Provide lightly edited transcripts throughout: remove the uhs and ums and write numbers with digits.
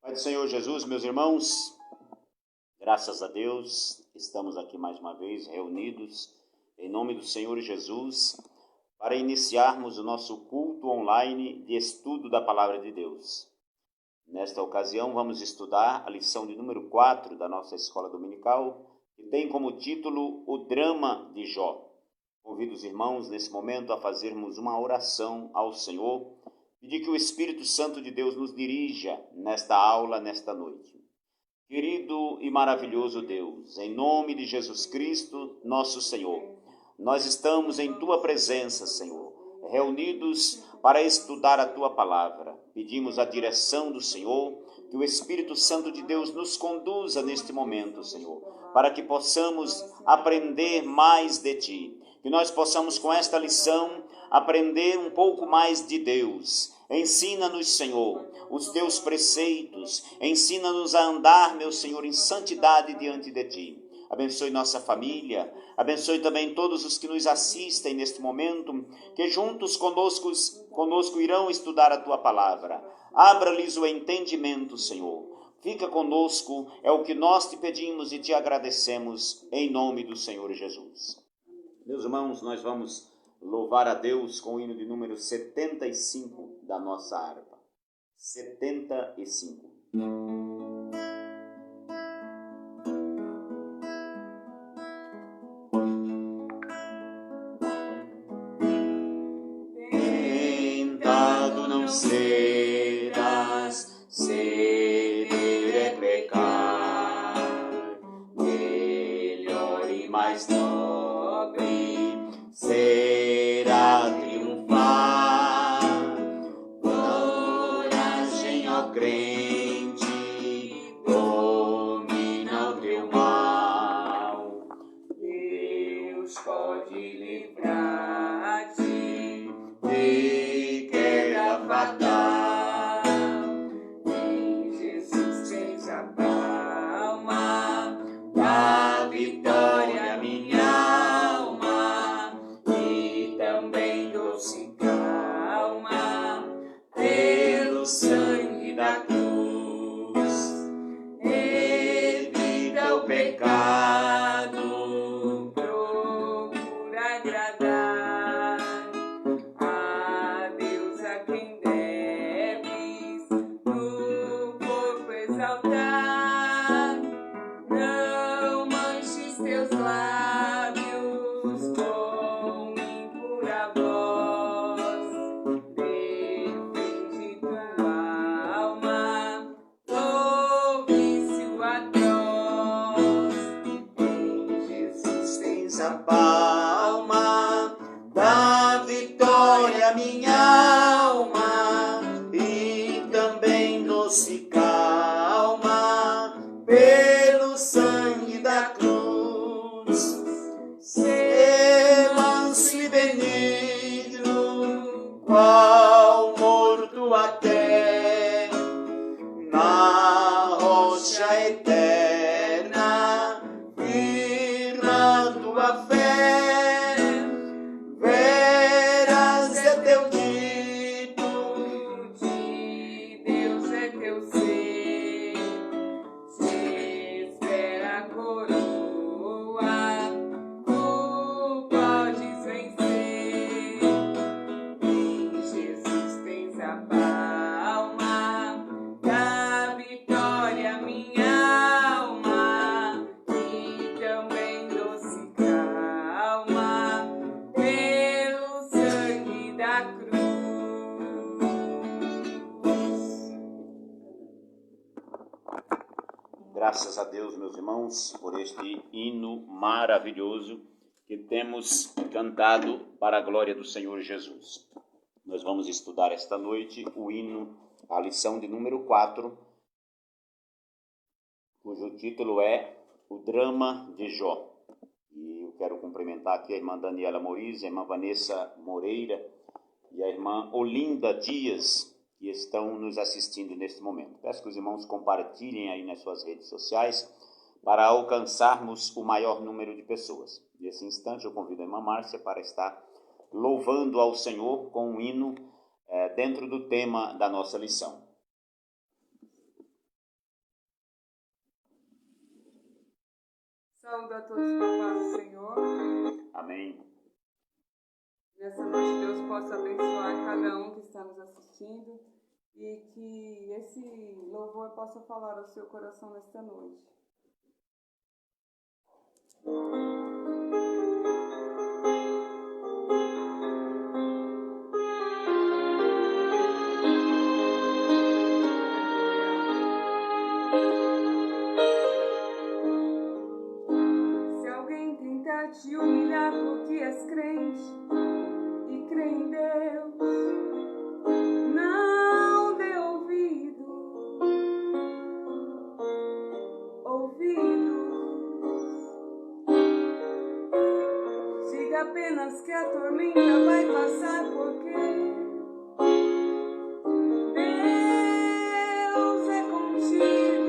Pai do Senhor Jesus, meus irmãos, graças a Deus, estamos aqui mais uma vez reunidos em nome do Senhor Jesus para iniciarmos o nosso culto online de estudo da Palavra de Deus. Nesta ocasião vamos estudar a lição de número 4 da nossa escola dominical, que tem como título O Drama de Jó. Convido os irmãos nesse momento a fazermos uma oração ao Senhor, pedir que o Espírito Santo de Deus nos dirija nesta aula, nesta noite. Querido e maravilhoso Deus, em nome de Jesus Cristo, nosso Senhor, nós estamos em Tua presença, Senhor, reunidos para estudar a Tua palavra. Pedimos a direção do Senhor, que o Espírito Santo de Deus nos conduza neste momento, Senhor, para que possamos aprender mais de Ti, que nós possamos com esta lição aprender um pouco mais de Deus. Ensina-nos, Senhor, os Teus preceitos, ensina-nos a andar, meu Senhor, em santidade diante de Ti. Abençoe nossa família, abençoe também todos os que nos assistem neste momento, que juntos conosco irão estudar a Tua palavra. Abra-lhes o entendimento, Senhor. Fica conosco, é o que nós Te pedimos e Te agradecemos, em nome do Senhor Jesus. Meus irmãos, nós vamos louvar a Deus com o hino de número 75 da nossa harpa. 75. Tentado não serás, ceder é pecar, melhor e mais nobre será triunfar. Coragem, ó crente, domina o teu mal. Deus pode livrar-te de queda fatal. Em Jesus tens a palma da vitória, minha alma, e também doce calma pelo sangue da cruz. Evita o pecado, procura agradar a Deus, a quem deves no corpo exaltar. Não manches teus lábios com impura voz, defende tua alma do vício atroz. Em Jesus tens a palma da vitória, minha alma, e também doce calma pelo sangue da cruz. Sê manso e benigno, qual morto até na rocha eterna, firma tua fé. Veras é teu dito, de Deus é teu ser. Se espera a coroa, tu podes vencer. Em Jesus tens a palma da vitória, minha alma, e também doce calma pelo sangue da cruz. Graças a Deus, meus irmãos, por este hino maravilhoso que temos cantado para a glória do Senhor Jesus. Nós vamos estudar esta noite o hino, a lição de número 4, cujo título é O Drama de Jó. E eu quero cumprimentar aqui a irmã Daniela Moriz, a irmã Vanessa Moreira e a irmã Olinda Dias, que estão nos assistindo neste momento. Peço que os irmãos compartilhem aí nas suas redes sociais para alcançarmos o maior número de pessoas. Nesse instante eu convido a irmã Márcia para estar louvando ao Senhor com um hino dentro do tema da nossa lição. Saúdo a todos com a paz do Senhor. Amém. Nessa noite Deus possa abençoar cada um que está nos assistindo e que esse louvor possa falar ao seu coração nesta noite. Te humilhar porque és crente e crê em Deus, não dê ouvidos, diga apenas que a tormenta vai passar porque Deus é contigo.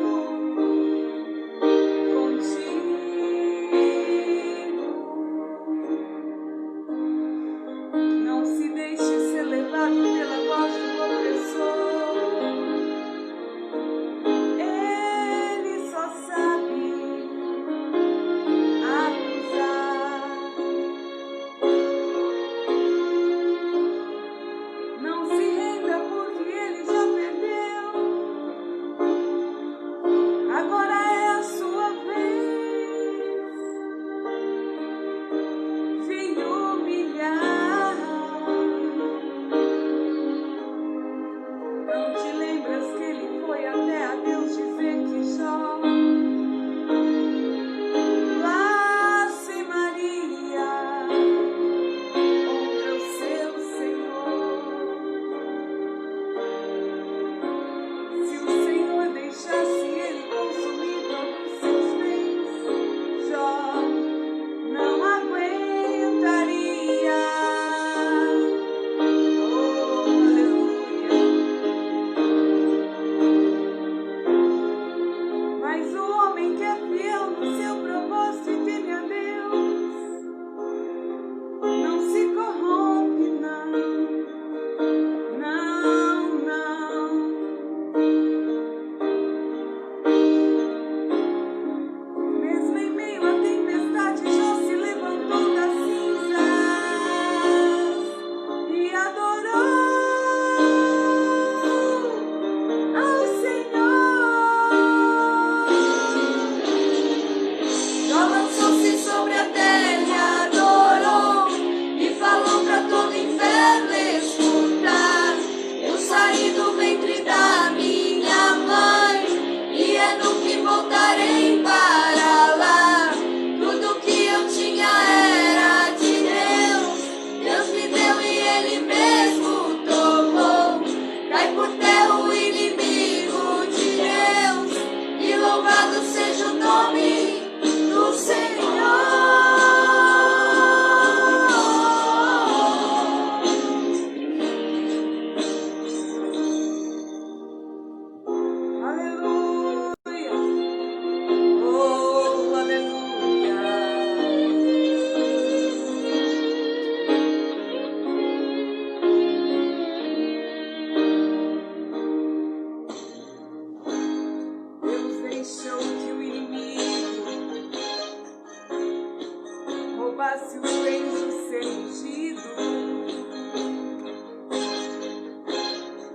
Roubasse os bens do seu ungido,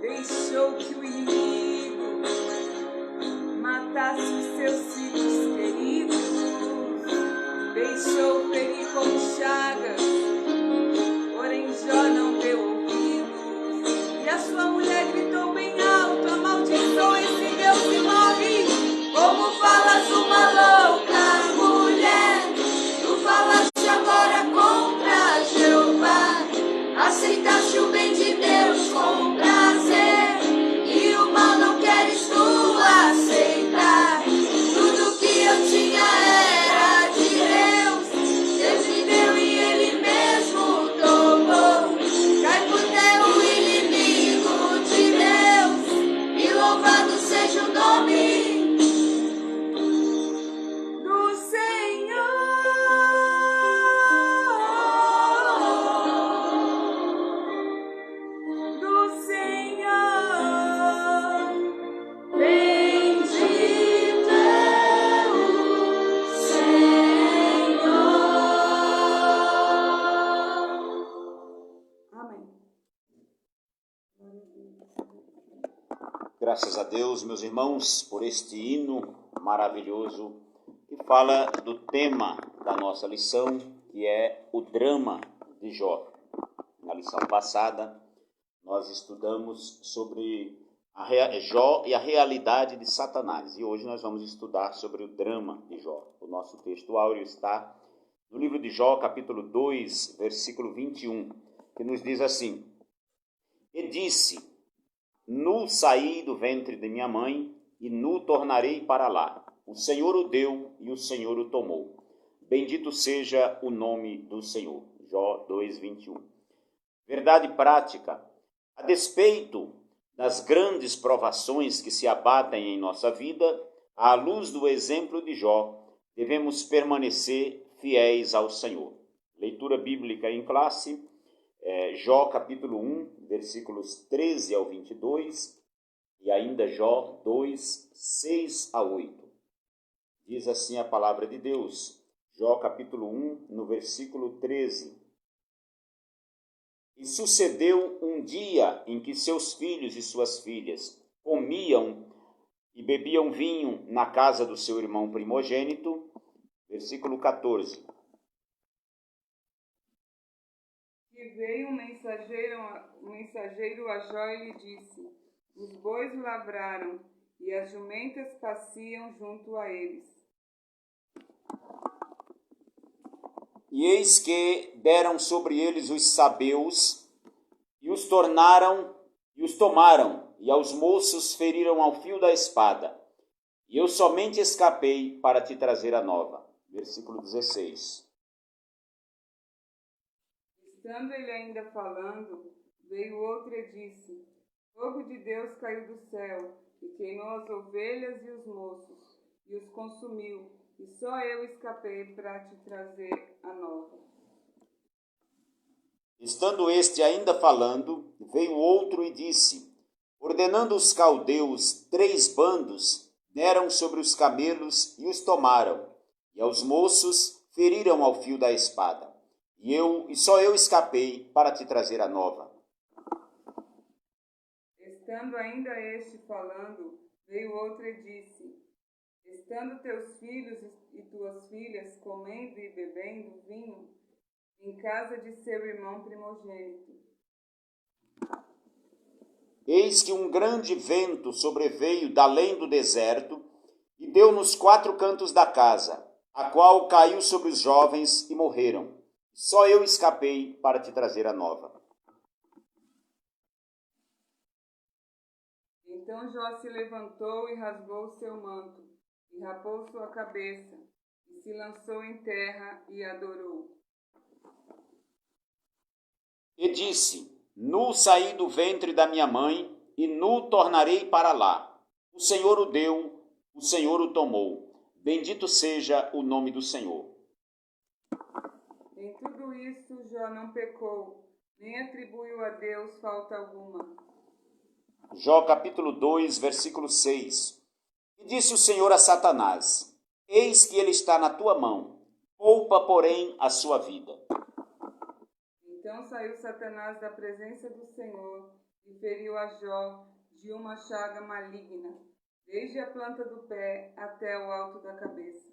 deixou que o inimigo matasse os seus filhos queridos, deixou ferir com chagas, porém Jó não deu ouvidos, e a sua mulher gritou bem alto: amaldiçoa esse Deus e morre. Como falas uma louca mulher, tu falaste agora com Graças a Deus, meus irmãos, por este hino maravilhoso que fala do tema da nossa lição, que é o drama de Jó. Na lição passada, nós estudamos sobre Jó e a realidade de Satanás. E hoje nós vamos estudar sobre o drama de Jó. O nosso texto áureo está no livro de Jó, capítulo 2, versículo 21, que nos diz assim: E disse: Nu saí do ventre de minha mãe, e nu tornarei para lá. O Senhor o deu e o Senhor o tomou. Bendito seja o nome do Senhor. Jó 2:21. Verdade prática. A despeito das grandes provações que se abatem em nossa vida, à luz do exemplo de Jó, devemos permanecer fiéis ao Senhor. Leitura bíblica em classe. Jó capítulo 1, versículos 13 ao 22, e ainda Jó 2, 6 a 8. Diz assim a palavra de Deus, Jó capítulo 1, no versículo 13. E sucedeu um dia em que seus filhos e suas filhas comiam e bebiam vinho na casa do seu irmão primogênito. Versículo 14. E veio um mensageiro a Jó e lhe disse: Os bois lavraram e as jumentas pasciam junto a eles. E eis que deram sobre eles os sabeus, e os tomaram, e aos moços feriram ao fio da espada. E eu somente escapei para te trazer a nova. Versículo 16. Estando ele ainda falando, veio outro e disse: Fogo de Deus caiu do céu, e queimou as ovelhas e os moços, e os consumiu, e só eu escapei para te trazer a nova. Estando este ainda falando, veio outro e disse: Ordenando os caldeus 3 bandos, deram sobre os camelos e os tomaram, e aos moços feriram ao fio da espada. E só eu escapei para te trazer a nova. Estando ainda este falando, veio outro e disse: Estando teus filhos e tuas filhas comendo e bebendo vinho em casa de seu irmão primogênito. Eis que um grande vento sobreveio da além do deserto e deu nos 4 cantos da casa, a qual caiu sobre os jovens e morreram. Só eu escapei para te trazer a nova. Então Jó se levantou e rasgou seu manto, e rapou sua cabeça, e se lançou em terra e adorou. E disse: Nu saí do ventre da minha mãe, e nu tornarei para lá. O Senhor o deu, o Senhor o tomou. Bendito seja o nome do Senhor. Em tudo isso Jó não pecou, nem atribuiu a Deus falta alguma. Jó capítulo 2, versículo 6. E disse o Senhor a Satanás: Eis que ele está na tua mão, poupa, porém, a sua vida. Então saiu Satanás da presença do Senhor e feriu a Jó de uma chaga maligna, desde a planta do pé até o alto da cabeça.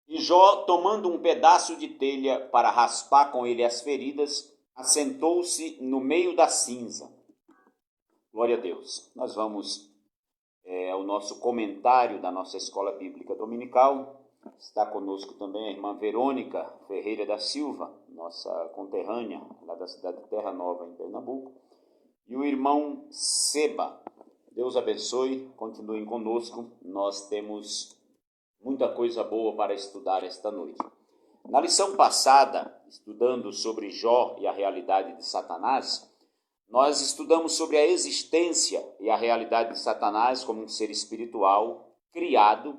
E Jó, tomando um pedaço de telha para raspar com ele as feridas, assentou-se no meio da cinza. Glória a Deus. Nós vamos ao nosso comentário da nossa escola bíblica dominical. Está conosco também a irmã Verônica Ferreira da Silva, nossa conterrânea, lá da cidade de Terra Nova, em Pernambuco. E o irmão Seba. Deus abençoe, continuem conosco. Nós temos muita coisa boa para estudar esta noite. Na lição passada, estudando sobre Jó e a realidade de Satanás, nós estudamos sobre a existência e a realidade de Satanás como um ser espiritual, criado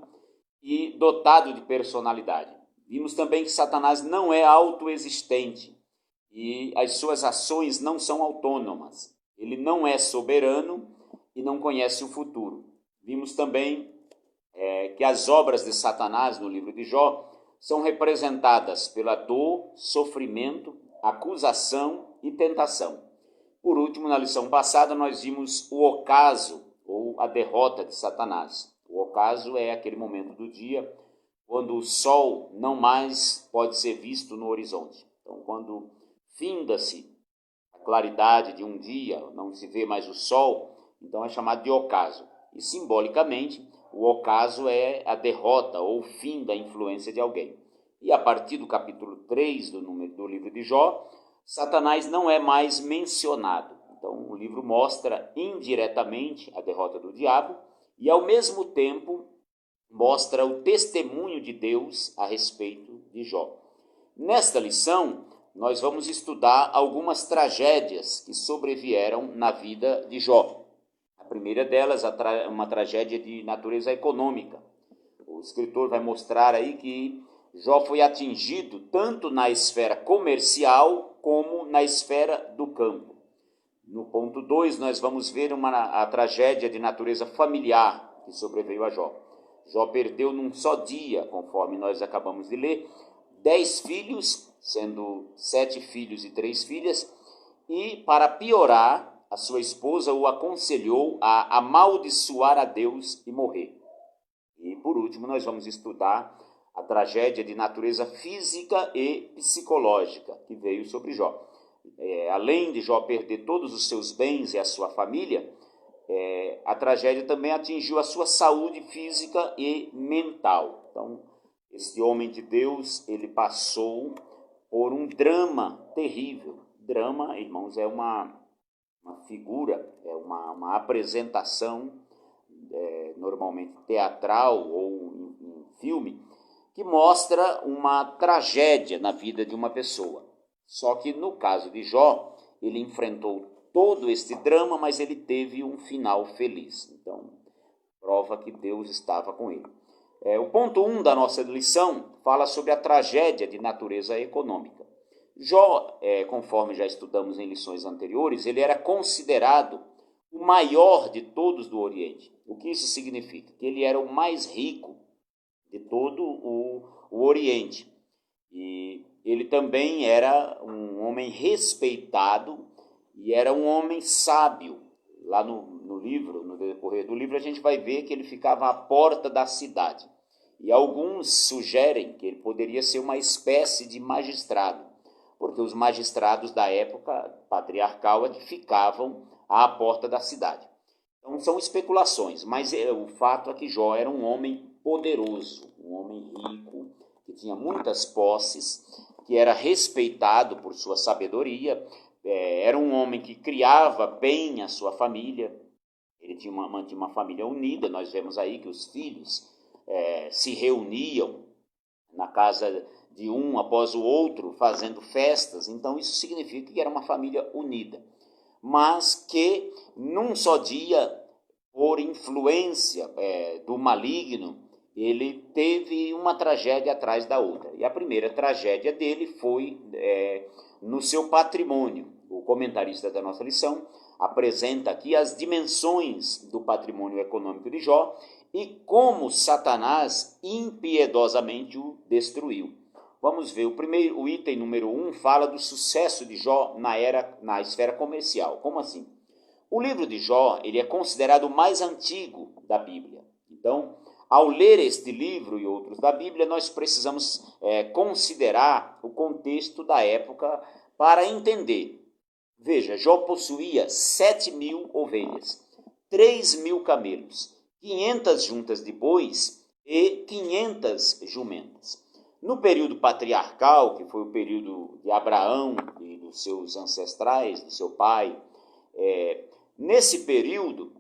e dotado de personalidade. Vimos também que Satanás não é autoexistente e as suas ações não são autônomas. Ele não é soberano e não conhece o futuro. Vimos também que as obras de Satanás no livro de Jó são representadas pela dor, sofrimento, acusação e tentação. Por último, na lição passada, nós vimos o ocaso, ou a derrota de Satanás. O ocaso é aquele momento do dia quando o sol não mais pode ser visto no horizonte. Então, quando finda-se a claridade de um dia, não se vê mais o sol, então é chamado de ocaso. E simbolicamente, o ocaso é a derrota ou o fim da influência de alguém. E a partir do capítulo 3 do livro de Jó, Satanás não é mais mencionado. Então o livro mostra indiretamente a derrota do diabo e ao mesmo tempo mostra o testemunho de Deus a respeito de Jó. Nesta lição, nós vamos estudar algumas tragédias que sobrevieram na vida de Jó. A primeira delas é uma tragédia de natureza econômica. O escritor vai mostrar aí que Jó foi atingido tanto na esfera comercial como na esfera do campo. No ponto 2, nós vamos ver a tragédia de natureza familiar que sobreveio a Jó. Jó perdeu num só dia, conforme nós acabamos de ler, 10 filhos, sendo 7 filhos e 3 filhas, e para piorar, a sua esposa o aconselhou a amaldiçoar a Deus e morrer. E por último, nós vamos estudar a tragédia de natureza física e psicológica que veio sobre Jó. Além de Jó perder todos os seus bens e a sua família, a tragédia também atingiu a sua saúde física e mental. Então, esse homem de Deus, ele passou por um drama terrível. Drama, irmãos, é uma figura, é uma apresentação, normalmente teatral ou em filme, que mostra uma tragédia na vida de uma pessoa. Só que no caso de Jó, ele enfrentou todo este drama, mas ele teve um final feliz. Então, prova que Deus estava com ele. O ponto 1 da nossa lição fala sobre a tragédia de natureza econômica. Jó, conforme já estudamos em lições anteriores, ele era considerado o maior de todos do Oriente. O que isso significa? Que ele era o mais rico de todo o Oriente. E ele também era um homem respeitado e era um homem sábio. Lá no livro, no decorrer do livro, a gente vai ver que ele ficava à porta da cidade. E alguns sugerem que ele poderia ser uma espécie de magistrado, porque os magistrados da época patriarcal ficavam à porta da cidade. Então são especulações, mas o fato é que Jó era um homem poderoso, um homem rico, que tinha muitas posses, que era respeitado por sua sabedoria, era um homem que criava bem a sua família, ele mantinha uma família unida. Nós vemos aí que os filhos se reuniam na casa de um após o outro, fazendo festas. Então isso significa que era uma família unida, mas que num só dia, por influência do maligno, ele teve uma tragédia atrás da outra. E a primeira tragédia dele foi no seu patrimônio. O comentarista da nossa lição apresenta aqui as dimensões do patrimônio econômico de Jó e como Satanás impiedosamente o destruiu. Vamos ver, o item número 1 fala do sucesso de Jó na esfera comercial. Como assim? O livro de Jó, ele é considerado o mais antigo da Bíblia. Então, ao ler este livro e outros da Bíblia, nós precisamos considerar o contexto da época para entender. Veja, Jó possuía 7.000 ovelhas, 3.000 camelos, 500 juntas de bois e 500 jumentas. No período patriarcal, que foi o período de Abraão e dos seus ancestrais, do seu pai, nesse período,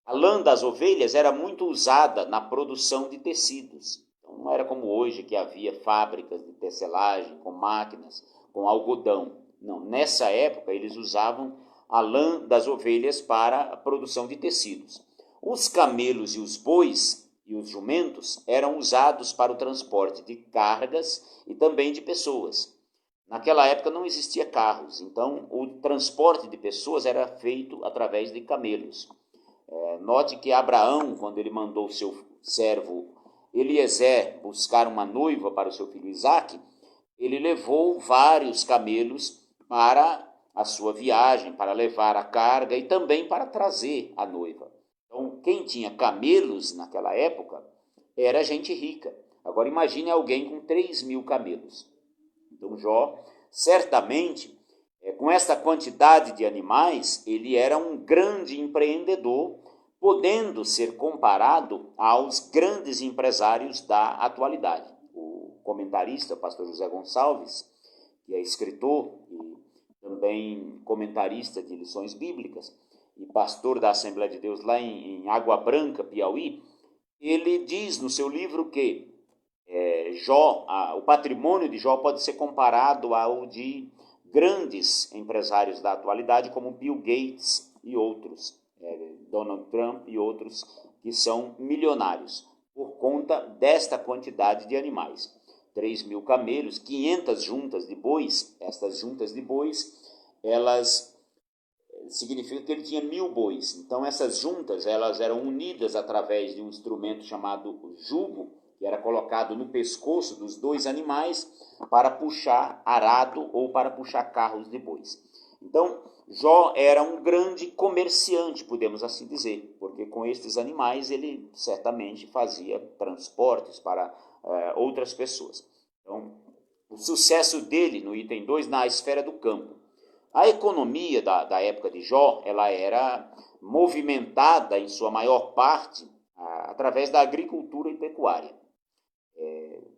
a lã das ovelhas era muito usada na produção de tecidos. Então, não era como hoje, que havia fábricas de tecelagem com máquinas, com algodão. Não, nessa época eles usavam a lã das ovelhas para a produção de tecidos. Os camelos e os bois e os jumentos eram usados para o transporte de cargas e também de pessoas. Naquela época não existia carros, então o transporte de pessoas era feito através de camelos. Note que Abraão, quando ele mandou seu servo Eliezer buscar uma noiva para o seu filho Isaque, ele levou vários camelos para a sua viagem, para levar a carga e também para trazer a noiva. Então, quem tinha camelos naquela época era gente rica. Agora imagine alguém com 3.000 camelos. Então Jó, certamente, com esta quantidade de animais, ele era um grande empreendedor, podendo ser comparado aos grandes empresários da atualidade. O comentarista, pastor José Gonçalves, que é escritor e também comentarista de lições bíblicas e pastor da Assembleia de Deus lá em Água Branca, Piauí, ele diz no seu livro que o patrimônio de Jó pode ser comparado ao de grandes empresários da atualidade, como Bill Gates e outros, Donald Trump e outros, que são milionários, por conta desta quantidade de animais. 3.000 camelos, 500 juntas de bois. Estas juntas de bois, elas significam que ele tinha 1.000 bois. Então essas juntas, elas eram unidas através de um instrumento chamado jugo, que era colocado no pescoço dos dois animais para puxar arado ou para puxar carros de bois. Então, Jó era um grande comerciante, podemos assim dizer, porque com estes animais ele certamente fazia transportes para outras pessoas. Então, o sucesso dele, no item 2, na esfera do campo. A economia da época de Jó, ela era movimentada em sua maior parte através da agricultura e pecuária.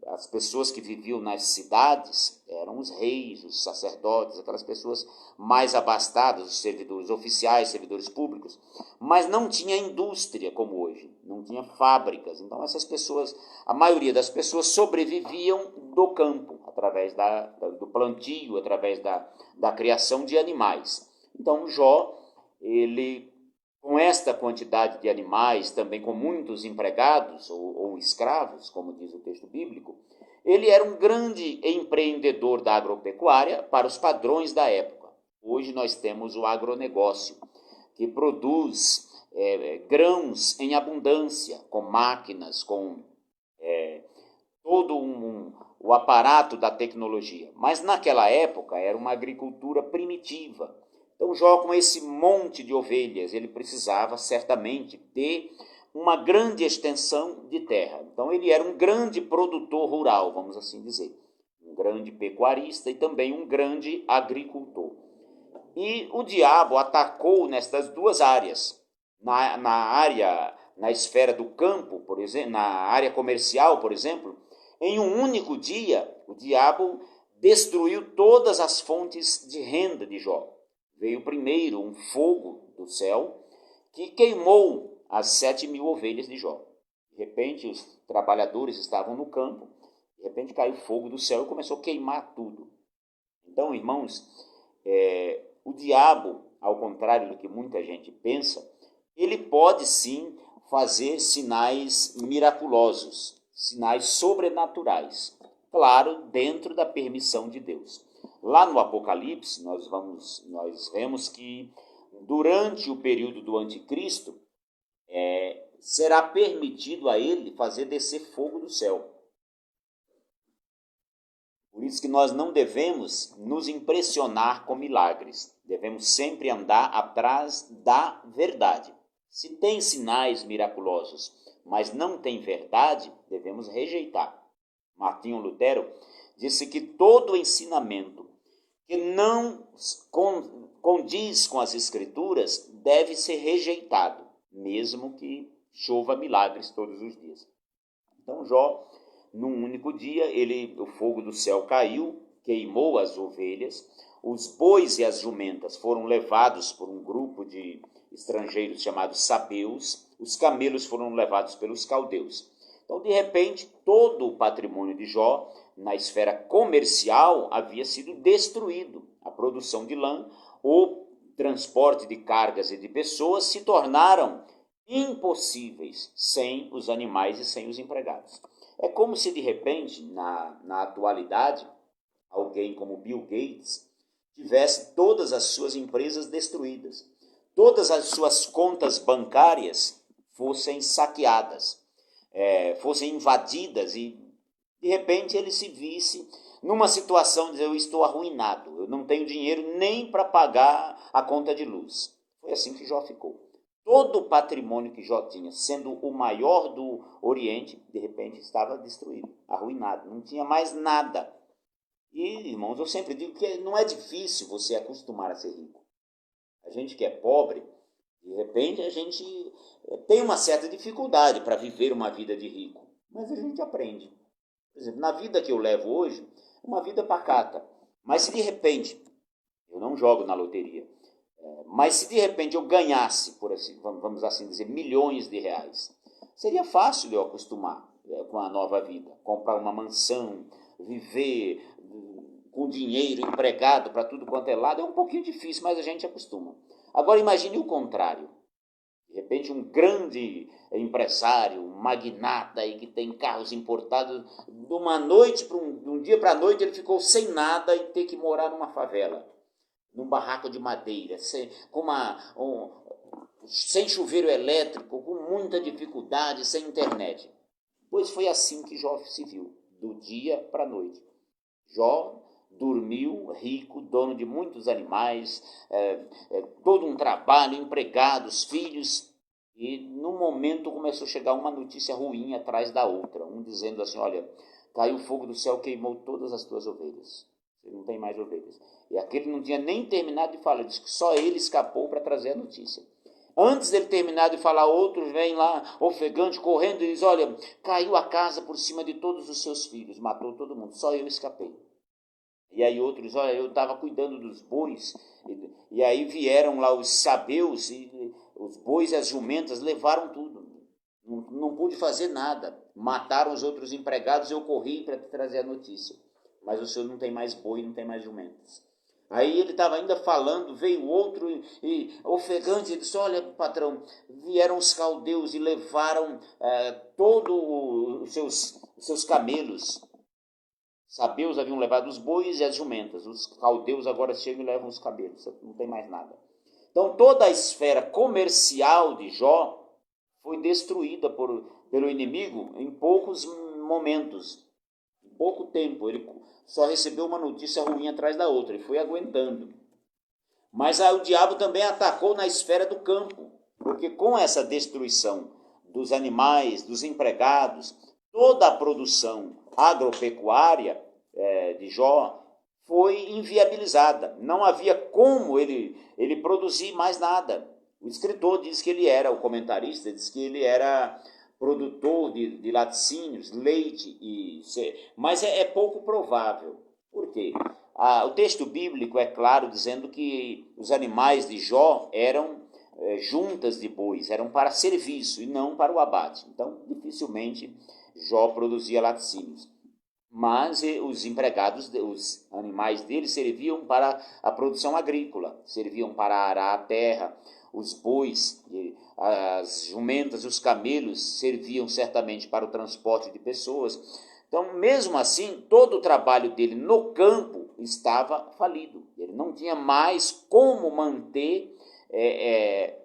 As pessoas que viviam nas cidades eram os reis, os sacerdotes, aquelas pessoas mais abastadas, os servidores oficiais, servidores públicos, mas não tinha indústria como hoje, não tinha fábricas. Então essas pessoas, a maioria das pessoas sobreviviam do campo, através do plantio, através da criação de animais. Então Jó, ele, com esta quantidade de animais, também com muitos empregados ou escravos, como diz o texto bíblico, ele era um grande empreendedor da agropecuária para os padrões da época. Hoje nós temos o agronegócio, que produz grãos em abundância, com máquinas, com todo o aparato da tecnologia. Mas naquela época era uma agricultura primitiva. Então Jó, com esse monte de ovelhas, ele precisava certamente ter uma grande extensão de terra. Então ele era um grande produtor rural, vamos assim dizer, um grande pecuarista e também um grande agricultor. E o diabo atacou nestas duas áreas, na esfera do campo, por exemplo, na área comercial, por exemplo. Em um único dia, o diabo destruiu todas as fontes de renda de Jó. Veio primeiro um fogo do céu que queimou as 7.000 ovelhas de Jó. De repente, os trabalhadores estavam no campo, de repente caiu fogo do céu e começou a queimar tudo. Então, irmãos, o diabo, ao contrário do que muita gente pensa, ele pode sim fazer sinais miraculosos, sinais sobrenaturais, claro, dentro da permissão de Deus. Lá no Apocalipse, nós vemos que durante o período do anticristo, será permitido a ele fazer descer fogo do céu. Por isso que nós não devemos nos impressionar com milagres, devemos sempre andar atrás da verdade. Se tem sinais miraculosos, mas não tem verdade, devemos rejeitar. Martinho Lutero disse que todo ensinamento que não condiz com as Escrituras deve ser rejeitado, mesmo que chova milagres todos os dias. Então Jó, num único dia, o fogo do céu caiu, queimou as ovelhas, os bois e as jumentas foram levados por um grupo de estrangeiros chamados sabeus, os camelos foram levados pelos caldeus. Então, de repente, todo o patrimônio de Jó, na esfera comercial, havia sido destruído. A produção de lã, o transporte de cargas e de pessoas se tornaram impossíveis sem os animais e sem os empregados. É como se, de repente, na atualidade, alguém como Bill Gates tivesse todas as suas empresas destruídas, todas as suas contas bancárias fossem saqueadas, fossem invadidas e, de repente ele se visse numa situação de dizer, eu estou arruinado, eu não tenho dinheiro nem para pagar a conta de luz. Foi assim que Jó ficou. Todo o patrimônio que Jó tinha, sendo o maior do Oriente, de repente estava destruído, arruinado, não tinha mais nada. E, irmãos, eu sempre digo que não é difícil você acostumar a ser rico. A gente que é pobre, de repente a gente tem uma certa dificuldade para viver uma vida de rico, mas a gente aprende. Por exemplo, na vida que eu levo hoje, uma vida pacata, mas se de repente, eu não jogo na loteria, mas se de repente eu ganhasse, por assim, vamos assim dizer, milhões de reais, seria fácil de eu acostumar com a nova vida, comprar uma mansão, viver com dinheiro empregado para tudo quanto é lado, é um pouquinho difícil, mas a gente acostuma. Agora imagine o contrário. De repente um grande empresário, um magnata aí que tem carros importados, de uma noite para um dia para a noite ele ficou sem nada e ter que morar numa favela, num barraco de madeira, sem chuveiro elétrico, com muita dificuldade, sem internet. Pois foi assim que Jó se viu, do dia para a noite. Jó dormiu rico, dono de muitos animais, todo um trabalho, empregados, filhos, e no momento começou a chegar uma notícia ruim atrás da outra, um dizendo assim, olha, caiu fogo do céu, queimou todas as tuas ovelhas, você não tem mais ovelhas. E aquele não tinha nem terminado de falar, disse que só ele escapou para trazer a notícia. Antes dele terminar de falar, outros vêm lá, ofegante, correndo, e diz, olha, caiu a casa por cima de todos os seus filhos, matou todo mundo, só eu escapei. E aí outros, olha, eu estava cuidando dos bois, e aí vieram lá os sabeus, e os bois e as jumentas levaram tudo. Não pude fazer nada. Mataram os outros empregados, eu corri para trazer a notícia. Mas o senhor não tem mais boi, não tem mais jumentas. Aí ele estava ainda falando, veio outro e ofegante, ele disse, olha, patrão, vieram os caldeus e levaram todos os seus camelos. Sabeus haviam levado os bois e as jumentas. Os caldeus agora chegam e levam os camelos. Não tem mais nada. Então, toda a esfera comercial de Jó foi destruída pelo inimigo em poucos momentos. Em pouco tempo. Ele só recebeu uma notícia ruim atrás da outra. Ele foi aguentando. Mas o diabo também atacou na esfera do campo. Porque com essa destruição dos animais, dos empregados, toda a produção agropecuária de Jó foi inviabilizada. Não havia como ele produzir mais nada. O escritor diz que ele era, o comentarista diz que ele era produtor de laticínios, leite, mas é pouco provável. Por quê? O texto bíblico é claro dizendo que os animais de Jó eram juntas de bois, eram para serviço e não para o abate. Então, dificilmente Jó produzia laticínios. Mas os empregados, os animais dele serviam para a produção agrícola, serviam para arar a terra, os bois, as jumentas e os camelos serviam certamente para o transporte de pessoas. Então, mesmo assim, todo o trabalho dele no campo estava falido. Ele não tinha mais como manter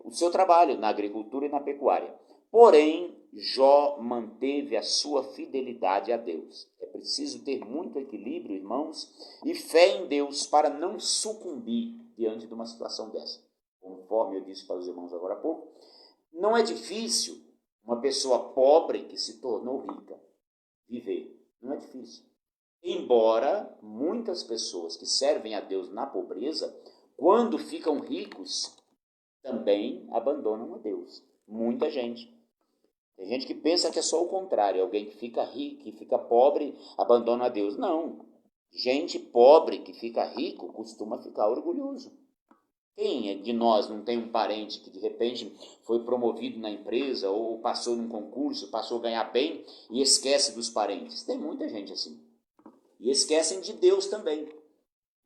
o seu trabalho na agricultura e na pecuária. Porém, Jó manteve a sua fidelidade a Deus. É preciso ter muito equilíbrio, irmãos, e fé em Deus para não sucumbir diante de uma situação dessa. Conforme eu disse para os irmãos agora há pouco, não é difícil uma pessoa pobre que se tornou rica viver. Não é difícil. Embora muitas pessoas que servem a Deus na pobreza, quando ficam ricos, também abandonam a Deus. Muita gente. Tem gente que pensa que é só o contrário, alguém que fica rico, que fica pobre, abandona a Deus. Não. Gente pobre que fica rico costuma ficar orgulhoso. Quem de nós não tem um parente que de repente foi promovido na empresa ou passou num concurso, passou a ganhar bem e esquece dos parentes? Tem muita gente assim. E esquecem de Deus também.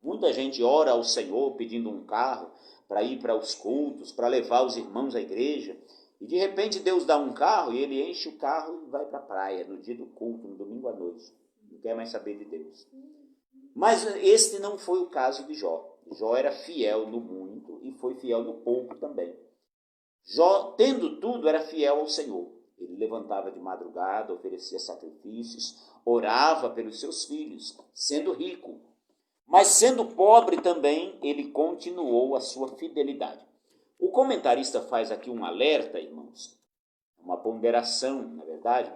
Muita gente ora ao Senhor pedindo um carro para ir para os cultos, para levar os irmãos à igreja. E de repente Deus dá um carro e ele enche o carro e vai para a praia no dia do culto, no domingo à noite. Não quer mais saber de Deus. Mas este não foi o caso de Jó. Jó era fiel no muito e foi fiel no pouco também. Jó, tendo tudo, era fiel ao Senhor. Ele levantava de madrugada, oferecia sacrifícios, orava pelos seus filhos, sendo rico. Mas sendo pobre também, ele continuou a sua fidelidade. O comentarista faz aqui um alerta, irmãos, uma ponderação, na verdade,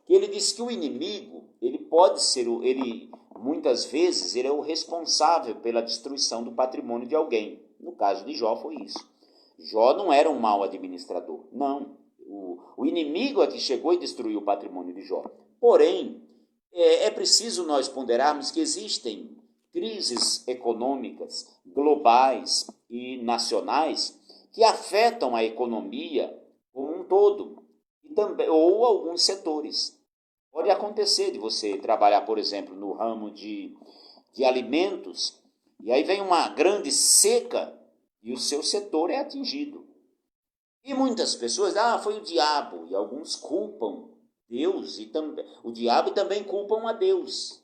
que ele diz que o inimigo, ele pode ser, muitas vezes, ele é o responsável pela destruição do patrimônio de alguém. No caso de Jó foi isso. Jó não era um mau administrador, não. O inimigo é que chegou e destruiu o patrimônio de Jó. Porém, é preciso nós ponderarmos que existem crises econômicas globais e nacionais que afetam a economia como um todo, e também, ou alguns setores. Pode acontecer de você trabalhar, por exemplo, no ramo de alimentos, e aí vem uma grande seca e o seu setor é atingido. E muitas pessoas, foi o diabo, e alguns culpam Deus, e o diabo também culpam a Deus.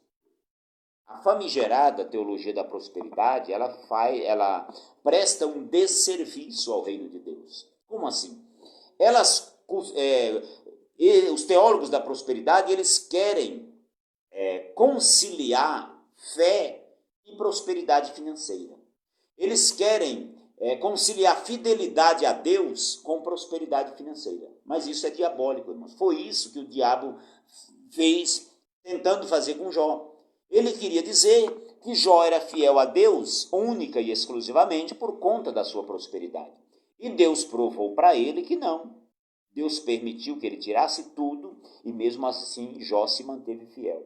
A famigerada teologia da prosperidade, ela presta um desserviço ao reino de Deus. Como assim? Os teólogos da prosperidade, eles querem conciliar fé e prosperidade financeira. Eles querem conciliar fidelidade a Deus com prosperidade financeira. Mas isso é diabólico, irmãos. Foi isso que o diabo fez, tentando fazer com Jó. Ele queria dizer que Jó era fiel a Deus única e exclusivamente por conta da sua prosperidade. E Deus provou para ele que não. Deus permitiu que ele tirasse tudo e mesmo assim Jó se manteve fiel.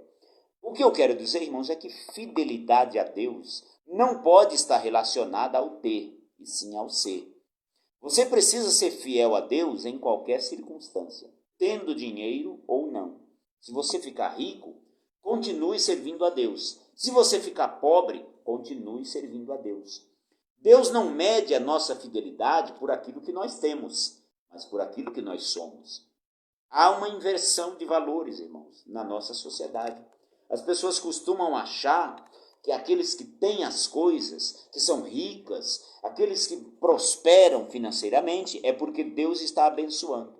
O que eu quero dizer, irmãos, é que fidelidade a Deus não pode estar relacionada ao ter, e sim ao ser. Você precisa ser fiel a Deus em qualquer circunstância, tendo dinheiro ou não. Se você ficar rico, continue servindo a Deus. Se você ficar pobre, continue servindo a Deus. Deus não mede a nossa fidelidade por aquilo que nós temos, mas por aquilo que nós somos. Há uma inversão de valores, irmãos, na nossa sociedade. As pessoas costumam achar que aqueles que têm as coisas, que são ricas, aqueles que prosperam financeiramente, é porque Deus está abençoando.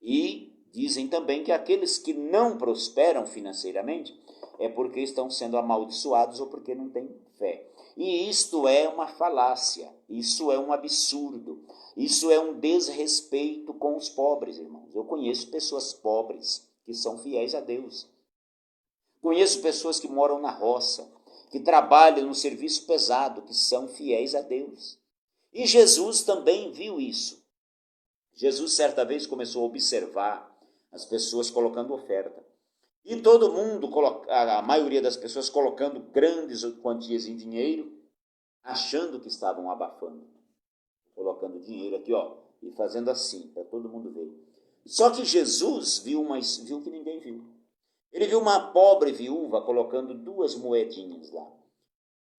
E dizem também que aqueles que não prosperam financeiramente é porque estão sendo amaldiçoados ou porque não têm fé. E isto é uma falácia, isso é um absurdo, isso é um desrespeito com os pobres, irmãos. Eu conheço pessoas pobres que são fiéis a Deus. Conheço pessoas que moram na roça, que trabalham no serviço pesado, que são fiéis a Deus. E Jesus também viu isso. Jesus certa vez começou a observar as pessoas colocando oferta. E todo mundo, a maioria das pessoas colocando grandes quantias em dinheiro, achando que estavam abafando. Colocando dinheiro aqui, e fazendo assim, para todo mundo ver. Só que Jesus viu que ninguém viu. Ele viu uma pobre viúva colocando 2 moedinhas lá.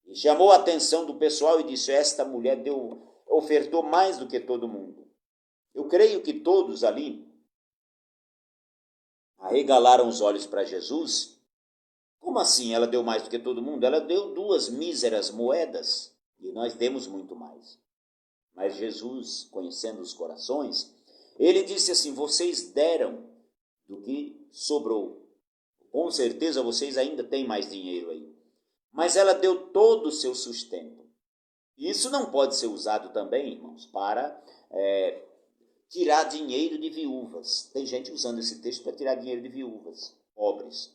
E chamou a atenção do pessoal e disse, esta mulher ofertou mais do que todo mundo. Eu creio que todos ali arregalaram os olhos para Jesus. Como assim ela deu mais do que todo mundo? Ela deu 2 míseras moedas e nós demos muito mais. Mas Jesus, conhecendo os corações, ele disse assim, vocês deram do que sobrou. Com certeza vocês ainda têm mais dinheiro aí. Mas ela deu todo o seu sustento. Isso não pode ser usado também, irmãos, para tirar dinheiro de viúvas. Tem gente usando esse texto para tirar dinheiro de viúvas, pobres.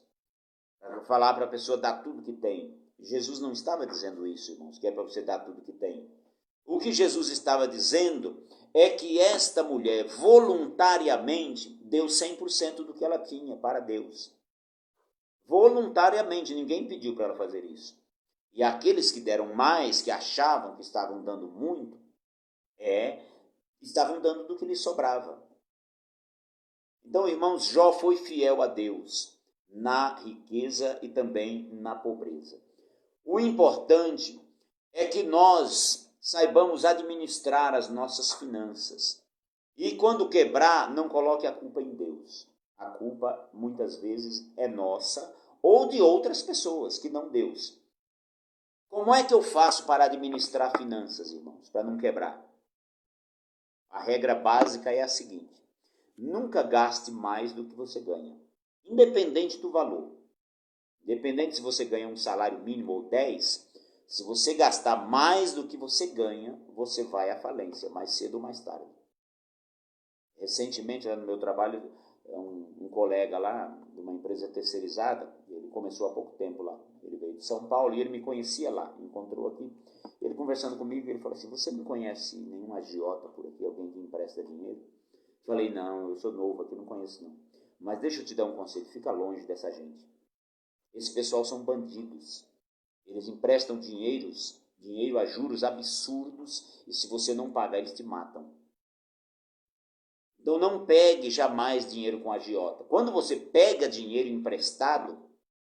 Para falar para a pessoa dar tudo que tem. Jesus não estava dizendo isso, irmãos, que é para você dar tudo que tem. O que Jesus estava dizendo é que esta mulher voluntariamente deu 100% do que ela tinha para Deus. Voluntariamente, ninguém pediu para ela fazer isso. E aqueles que deram mais, que achavam que estavam dando muito, estavam dando do que lhes sobrava. Então, irmãos, Jó foi fiel a Deus na riqueza e também na pobreza. O importante é que nós saibamos administrar as nossas finanças. E quando quebrar, não coloque a culpa em Deus. A culpa, muitas vezes, é nossa ou de outras pessoas, que não Deus. Como é que eu faço para administrar finanças, irmãos, para não quebrar? A regra básica é a seguinte. Nunca gaste mais do que você ganha, independente do valor. Independente se você ganha um salário mínimo ou 10, se você gastar mais do que você ganha, você vai à falência, mais cedo ou mais tarde. Recentemente, lá no meu trabalho, um colega lá, de uma empresa terceirizada, ele começou há pouco tempo lá, ele veio de São Paulo e ele me conhecia lá, me encontrou aqui. Ele conversando comigo, ele falou assim, você não conhece nenhum agiota por aqui, alguém que empresta dinheiro? Eu falei, não, eu sou novo aqui, não conheço não. Mas deixa eu te dar um conselho, fica longe dessa gente. Esse pessoal são bandidos. Eles emprestam dinheiro a juros absurdos, e se você não pagar, eles te matam. Então não pegue jamais dinheiro com agiota. Quando você pega dinheiro emprestado,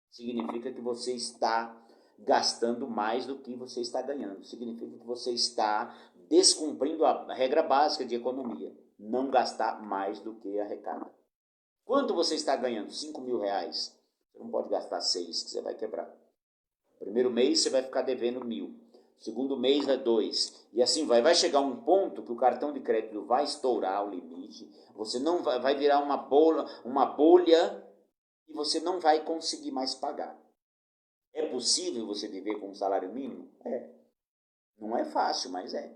significa que você está gastando mais do que você está ganhando. Significa que você está descumprindo a regra básica de economia. Não gastar mais do que arrecada. Quanto você está ganhando? 5 mil reais. Você não pode gastar 6, que você vai quebrar. Primeiro mês você vai ficar devendo 1.000. Segundo mês é 2. E assim vai chegar um ponto que o cartão de crédito vai estourar o limite. Você não vai virar uma bolha e você não vai conseguir mais pagar. É possível você viver com um salário mínimo? É. Não é fácil, mas é.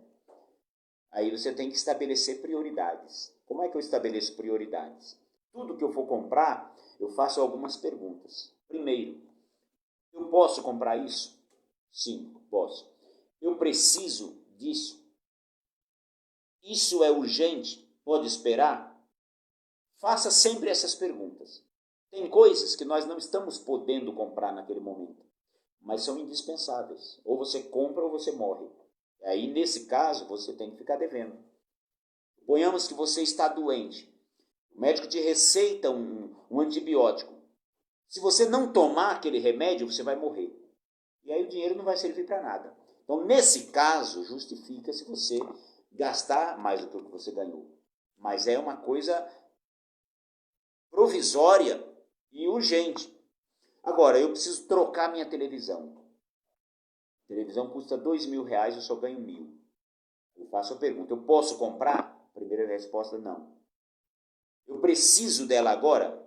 Aí você tem que estabelecer prioridades. Como é que eu estabeleço prioridades? Tudo que eu for comprar, eu faço algumas perguntas. Primeiro, eu posso comprar isso? Sim, posso. Eu preciso disso? Isso é urgente? Pode esperar? Faça sempre essas perguntas. Tem coisas que nós não estamos podendo comprar naquele momento, mas são indispensáveis. Ou você compra ou você morre. Aí, nesse caso, você tem que ficar devendo. Suponhamos que você está doente. O médico te receita um antibiótico. Se você não tomar aquele remédio, você vai morrer. E aí o dinheiro não vai servir para nada. Então, nesse caso, justifica se você gastar mais do que você ganhou. Mas é uma coisa provisória e urgente. Agora, eu preciso trocar minha televisão. A televisão custa 2 mil reais, eu só ganho 1.000. Eu faço a pergunta, eu posso comprar? Primeira resposta, não. Eu preciso dela agora?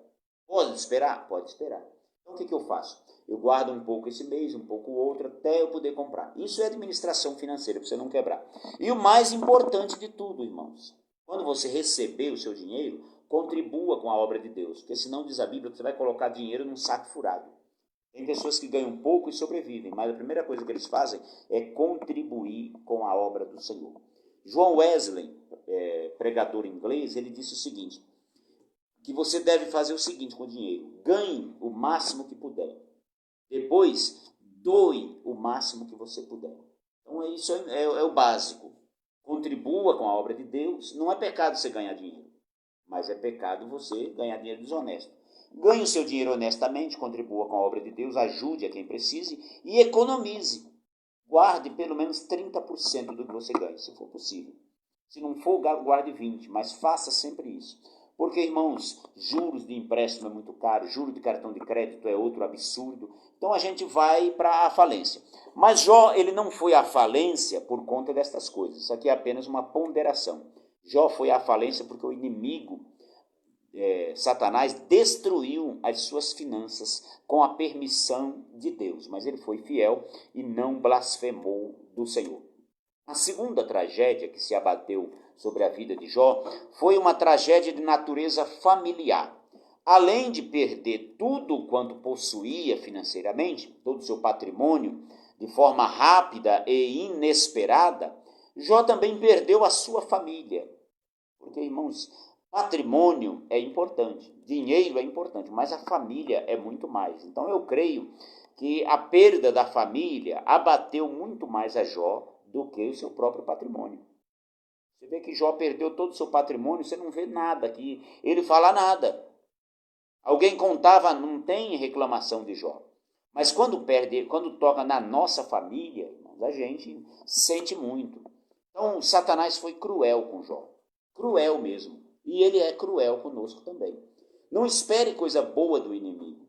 Pode esperar? Pode esperar. Então, o que eu faço? Eu guardo um pouco esse mês, um pouco o outro, até eu poder comprar. Isso é administração financeira, para você não quebrar. E o mais importante de tudo, irmãos, quando você receber o seu dinheiro, contribua com a obra de Deus, porque senão, diz a Bíblia, que você vai colocar dinheiro num saco furado. Tem pessoas que ganham pouco e sobrevivem, mas a primeira coisa que eles fazem é contribuir com a obra do Senhor. John Wesley, pregador inglês, ele disse o seguinte, que você deve fazer o seguinte com o dinheiro, ganhe o máximo que puder, depois doe o máximo que você puder. Então isso é o básico, contribua com a obra de Deus. Não é pecado você ganhar dinheiro, mas é pecado você ganhar dinheiro desonesto. Ganhe o seu dinheiro honestamente, contribua com a obra de Deus, ajude a quem precise e economize. Guarde pelo menos 30% do que você ganha, se for possível. Se não for, guarde 20%, mas faça sempre isso. Porque, irmãos, juros de empréstimo é muito caro, juros de cartão de crédito é outro absurdo. Então a gente vai para a falência. Mas Jó, ele não foi à falência por conta destas coisas. Isso aqui é apenas uma ponderação. Jó foi à falência porque o inimigo, Satanás, destruiu as suas finanças com a permissão de Deus. Mas ele foi fiel e não blasfemou do Senhor. A segunda tragédia que se abateu sobre a vida de Jó foi uma tragédia de natureza familiar. Além de perder tudo quanto possuía financeiramente, todo o seu patrimônio, de forma rápida e inesperada, Jó também perdeu a sua família. Porque, irmãos, patrimônio é importante, dinheiro é importante, mas a família é muito mais. Então eu creio que a perda da família abateu muito mais a Jó do que o seu próprio patrimônio. Você vê que Jó perdeu todo o seu patrimônio, você não vê nada aqui, ele fala nada. Alguém contava, não tem reclamação de Jó. Mas quando toca na nossa família, a gente sente muito. Então Satanás foi cruel com Jó, cruel mesmo. E ele é cruel conosco também. Não espere coisa boa do inimigo.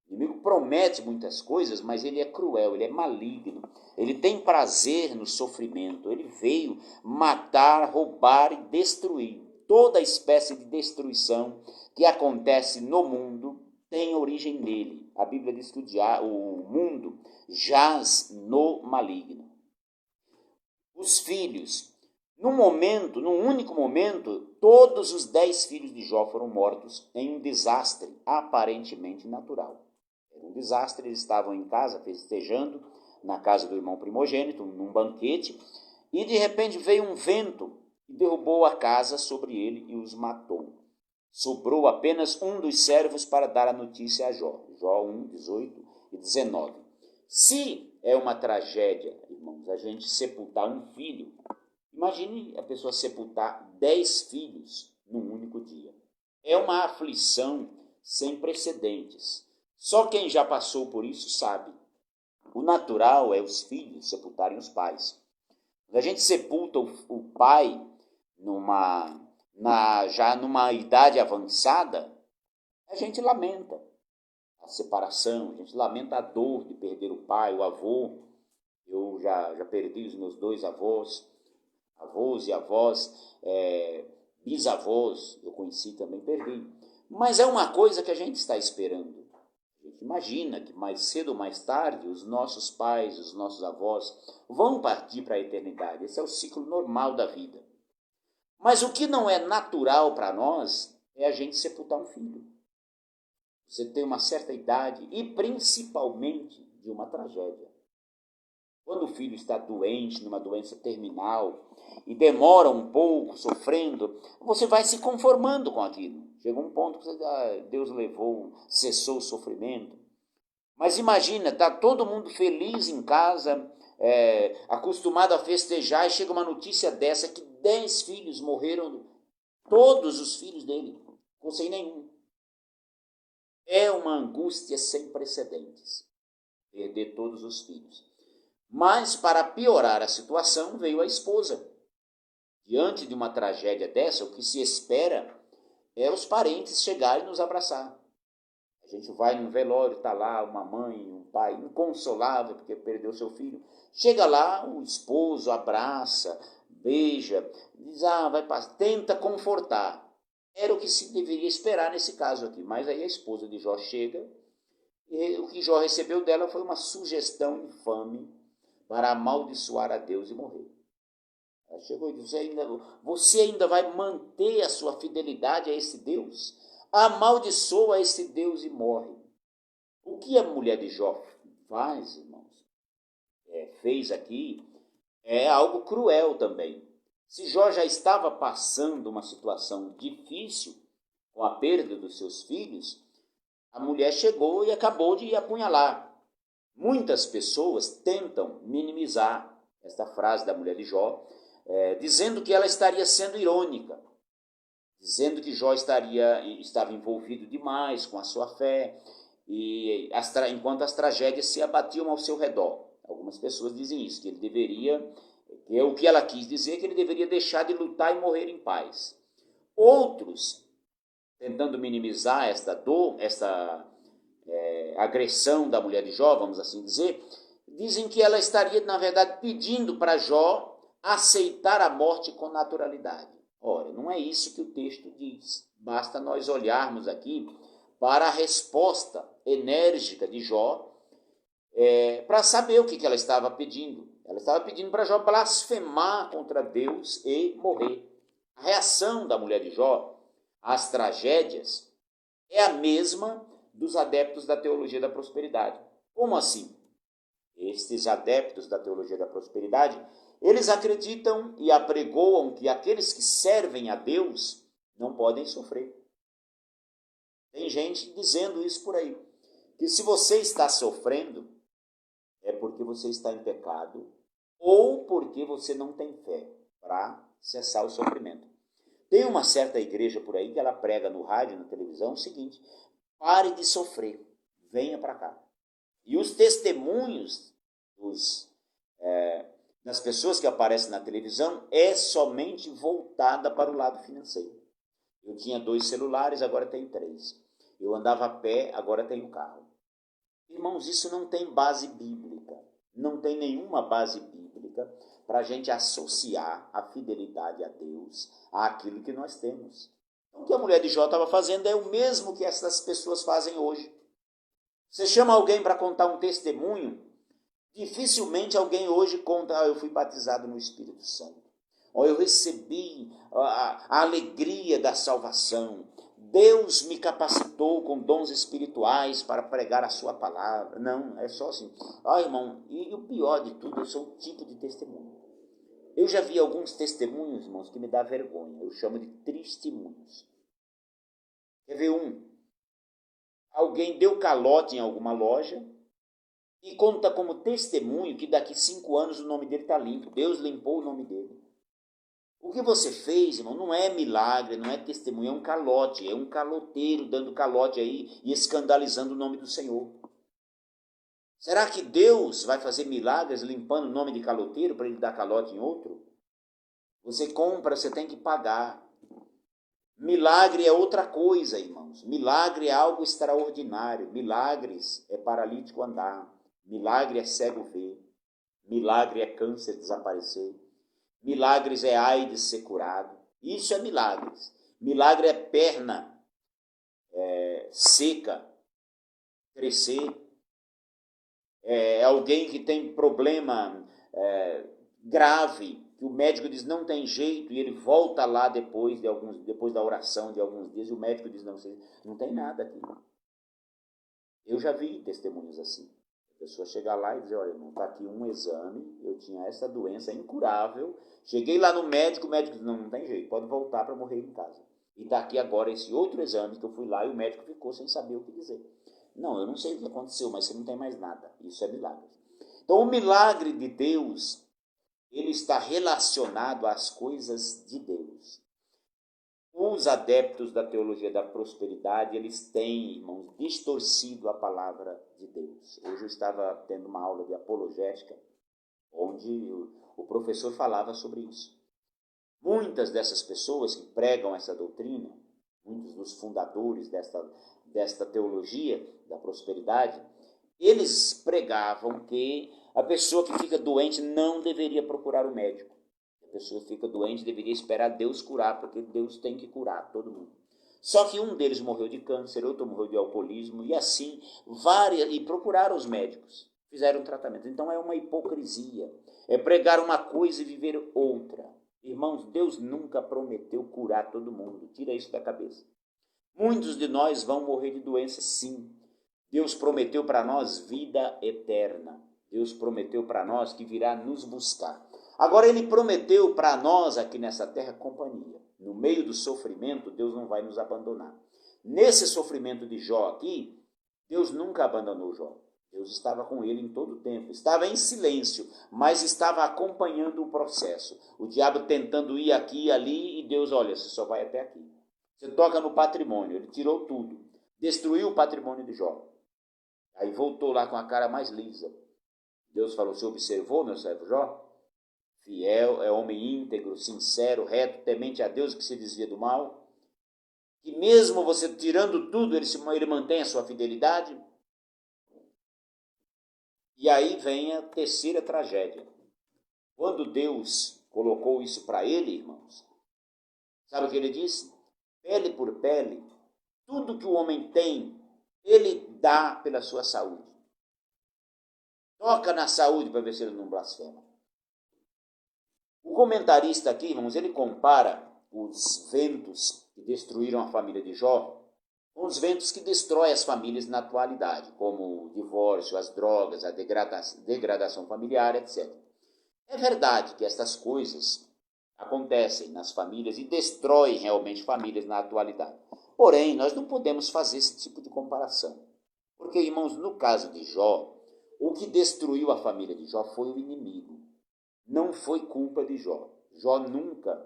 O inimigo promete muitas coisas, mas ele é cruel, ele é maligno. Ele tem prazer no sofrimento. Ele veio matar, roubar e destruir. toda espécie de destruição que acontece no mundo tem origem nele. A Bíblia diz que o mundo jaz no maligno. Os filhos, num único momento, todos os 10 filhos de Jó foram mortos em um desastre aparentemente natural. Era um desastre, eles estavam em casa festejando, na casa do irmão primogênito, num banquete, e de repente veio um vento e derrubou a casa sobre ele e os matou. Sobrou apenas um dos servos para dar a notícia a Jó. Jó 1, 18 e 19. Se é uma tragédia, irmãos, a gente sepultar um filho, imagine a pessoa sepultar 10 filhos num único dia. É uma aflição sem precedentes. Só quem já passou por isso sabe. O natural é os filhos sepultarem os pais. Quando a gente sepulta o pai já numa idade avançada, a gente lamenta a separação, a gente lamenta a dor de perder o pai, o avô. Eu já perdi os meus 2 avós e avós, bisavós, eu conheci também, perdi. Mas é uma coisa que a gente está esperando. A gente imagina que mais cedo ou mais tarde os nossos pais, os nossos avós vão partir para a eternidade. Esse é o ciclo normal da vida. Mas o que não é natural para nós é a gente sepultar um filho. Você tem uma certa idade e principalmente de uma tragédia. Quando o filho está doente, numa doença terminal, e demora um pouco, sofrendo, você vai se conformando com aquilo. Chega um ponto que Deus levou, cessou o sofrimento. Mas imagina, está todo mundo feliz em casa, acostumado a festejar, e chega uma notícia dessa que 10 filhos morreram, todos os filhos dele, sem nenhum. É uma angústia sem precedentes, perder todos os filhos. Mas, para piorar a situação, veio a esposa. Diante de uma tragédia dessa, o que se espera é os parentes chegarem e nos abraçar. A gente vai num velório, está lá uma mãe, um pai inconsolável porque perdeu seu filho. Chega lá, o esposo abraça, beija, diz, vai passar, tenta confortar. Era o que se deveria esperar nesse caso aqui. Mas aí a esposa de Jó chega, e o que Jó recebeu dela foi uma sugestão infame para amaldiçoar a Deus e morrer. Ela chegou e disse, você ainda vai manter a sua fidelidade a esse Deus? Amaldiçoa esse Deus e morre. O que a mulher de Jó faz, irmãos, fez aqui, é algo cruel também. Se Jó já estava passando uma situação difícil com a perda dos seus filhos, a mulher chegou e acabou de apunhalar. Muitas pessoas tentam minimizar esta frase da mulher de Jó, dizendo que ela estaria sendo irônica, dizendo que Jó estava envolvido demais com a sua fé, e enquanto as tragédias se abatiam ao seu redor. Algumas pessoas dizem isso, que ele deveria, o que ela quis dizer, que ele deveria deixar de lutar e morrer em paz. Outros, tentando minimizar esta dor, esta agressão da mulher de Jó, vamos assim dizer, dizem que ela estaria, na verdade, pedindo para Jó aceitar a morte com naturalidade. Ora, não é isso que o texto diz. Basta nós olharmos aqui para a resposta enérgica de Jó, para saber o que ela estava pedindo. Ela estava pedindo para Jó blasfemar contra Deus e morrer. A reação da mulher de Jó às tragédias é a mesma dos adeptos da teologia da prosperidade. Como assim? Estes adeptos da teologia da prosperidade, eles acreditam e apregoam que aqueles que servem a Deus não podem sofrer. Tem gente dizendo isso por aí, que se você está sofrendo, é porque você está em pecado ou porque você não tem fé para cessar o sofrimento. Tem uma certa igreja por aí que ela prega no rádio, na televisão, o seguinte: pare de sofrer, venha para cá. E os testemunhos das pessoas que aparecem na televisão é somente voltada para o lado financeiro. Eu tinha 2 celulares, agora tenho 3. Eu andava a pé, agora tenho carro. Irmãos, isso não tem base bíblica. Não tem nenhuma base bíblica para a gente associar a fidelidade a Deus àquilo que nós temos. Então, o que a mulher de Jó estava fazendo é o mesmo que essas pessoas fazem hoje. Você chama alguém para contar um testemunho, dificilmente alguém hoje conta: eu fui batizado no Espírito Santo, ou eu recebi a alegria da salvação, Deus me capacitou com dons espirituais para pregar a sua palavra. Não, é só assim. Irmão, e o pior de tudo, eu sou um tipo de testemunho. Eu já vi alguns testemunhos, irmãos, que me dá vergonha. Eu chamo de testemunhos. Quer ver um? Alguém deu calote em alguma loja e conta como testemunho que daqui 5 anos o nome dele está limpo. Deus limpou o nome dele. O que você fez, irmão, não é milagre, não é testemunho, é um calote, é um caloteiro dando calote aí e escandalizando o nome do Senhor. Será que Deus vai fazer milagres limpando o nome de caloteiro para ele dar calote em outro? Você compra, você tem que pagar. Milagre é outra coisa, irmãos. Milagre é algo extraordinário. Milagres é paralítico andar. Milagre é cego ver. Milagre é câncer desaparecer. Milagres é AIDS ser curado. Isso é milagres. Milagre é perna seca crescer. É alguém que tem problema grave, que o médico diz não tem jeito, e ele volta lá depois da oração de alguns dias, e o médico diz não tem nada aqui. Eu já vi testemunhos assim. A pessoa chegar lá e dizer: olha, irmão, está aqui um exame, eu tinha essa doença incurável, cheguei lá no médico, o médico diz não tem jeito, pode voltar para morrer em casa. E está aqui agora esse outro exame que eu fui lá e o médico ficou sem saber o que dizer. Não, eu não sei o que aconteceu, mas você não tem mais nada. Isso é milagre. Então, o milagre de Deus, ele está relacionado às coisas de Deus. Os adeptos da teologia da prosperidade, eles têm, irmãos, distorcido a palavra de Deus. Hoje eu estava tendo uma aula de apologética, onde o professor falava sobre isso. Muitas dessas pessoas que pregam essa doutrina, muitos dos fundadores desta teologia da prosperidade, eles pregavam que a pessoa que fica doente não deveria procurar o médico. A pessoa que fica doente deveria esperar Deus curar, porque Deus tem que curar todo mundo. Só que um deles morreu de câncer, outro morreu de alcoolismo, e assim, e procuraram os médicos, fizeram tratamento. Então é uma hipocrisia, é pregar uma coisa e viver outra. Irmãos, Deus nunca prometeu curar todo mundo, tira isso da cabeça. Muitos de nós vão morrer de doença, sim. Deus prometeu para nós vida eterna. Deus prometeu para nós que virá nos buscar. Agora, ele prometeu para nós aqui nessa terra companhia. No meio do sofrimento, Deus não vai nos abandonar. Nesse sofrimento de Jó aqui, Deus nunca abandonou Jó. Deus estava com ele em todo o tempo. Estava em silêncio, mas estava acompanhando o processo. O diabo tentando ir aqui e ali, e Deus, olha, você só vai até aqui. Você toca no patrimônio, ele tirou tudo. Destruiu o patrimônio de Jó. Aí voltou lá com a cara mais lisa. Deus falou: você observou, meu servo Jó? Fiel, é homem íntegro, sincero, reto, temente a Deus, que se desvia do mal. Que mesmo você tirando tudo, ele mantém a sua fidelidade. E aí vem a terceira tragédia. Quando Deus colocou isso para ele, irmãos, sabe o que ele disse? Pele por pele, tudo que o homem tem, ele dá pela sua saúde. Toca na saúde para ver se ele não blasfema. O comentarista aqui, irmãos, ele compara os ventos que destruíram a família de Jó com os ventos que destroem as famílias na atualidade, como o divórcio, as drogas, a degradação familiar, etc. É verdade que estas coisas acontecem nas famílias e destroem realmente famílias na atualidade. Porém, nós não podemos fazer esse tipo de comparação. Porque, irmãos, no caso de Jó, o que destruiu a família de Jó foi o inimigo. Não foi culpa de Jó. Jó nunca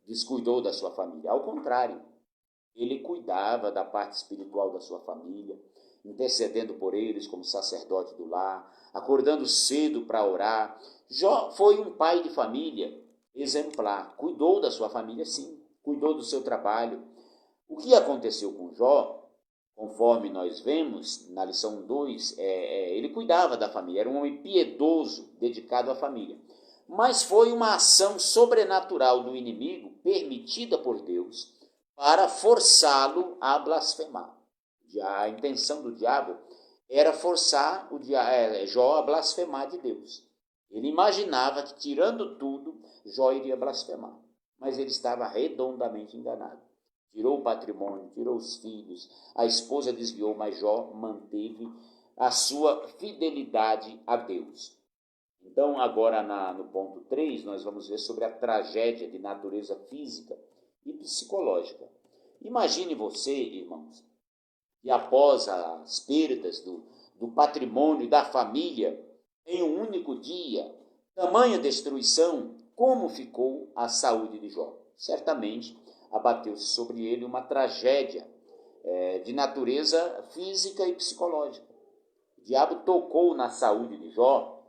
descuidou da sua família. Ao contrário, ele cuidava da parte espiritual da sua família, intercedendo por eles como sacerdote do lar, acordando cedo para orar. Jó foi um pai de família exemplar. Cuidou da sua família, sim. Cuidou do seu trabalho. O que aconteceu com Jó, conforme nós vemos na lição 2, ele cuidava da família, era um homem piedoso, dedicado à família. mas foi uma ação sobrenatural do inimigo, permitida por Deus, para forçá-lo a blasfemar. A intenção do diabo era forçar Jó a blasfemar de Deus. Ele imaginava que, tirando tudo, Jó iria blasfemar, mas ele estava redondamente enganado. Tirou o patrimônio, tirou os filhos, a esposa desviou, mas Jó manteve a sua fidelidade a Deus. Então, agora no ponto 3, nós vamos ver sobre a tragédia de natureza física e psicológica. Imagine você, irmãos, que após as perdas do patrimônio da família, em um único dia, tamanha destruição, como ficou a saúde de Jó? Certamente abateu-se sobre ele uma tragédia de natureza física e psicológica. O diabo tocou na saúde de Jó.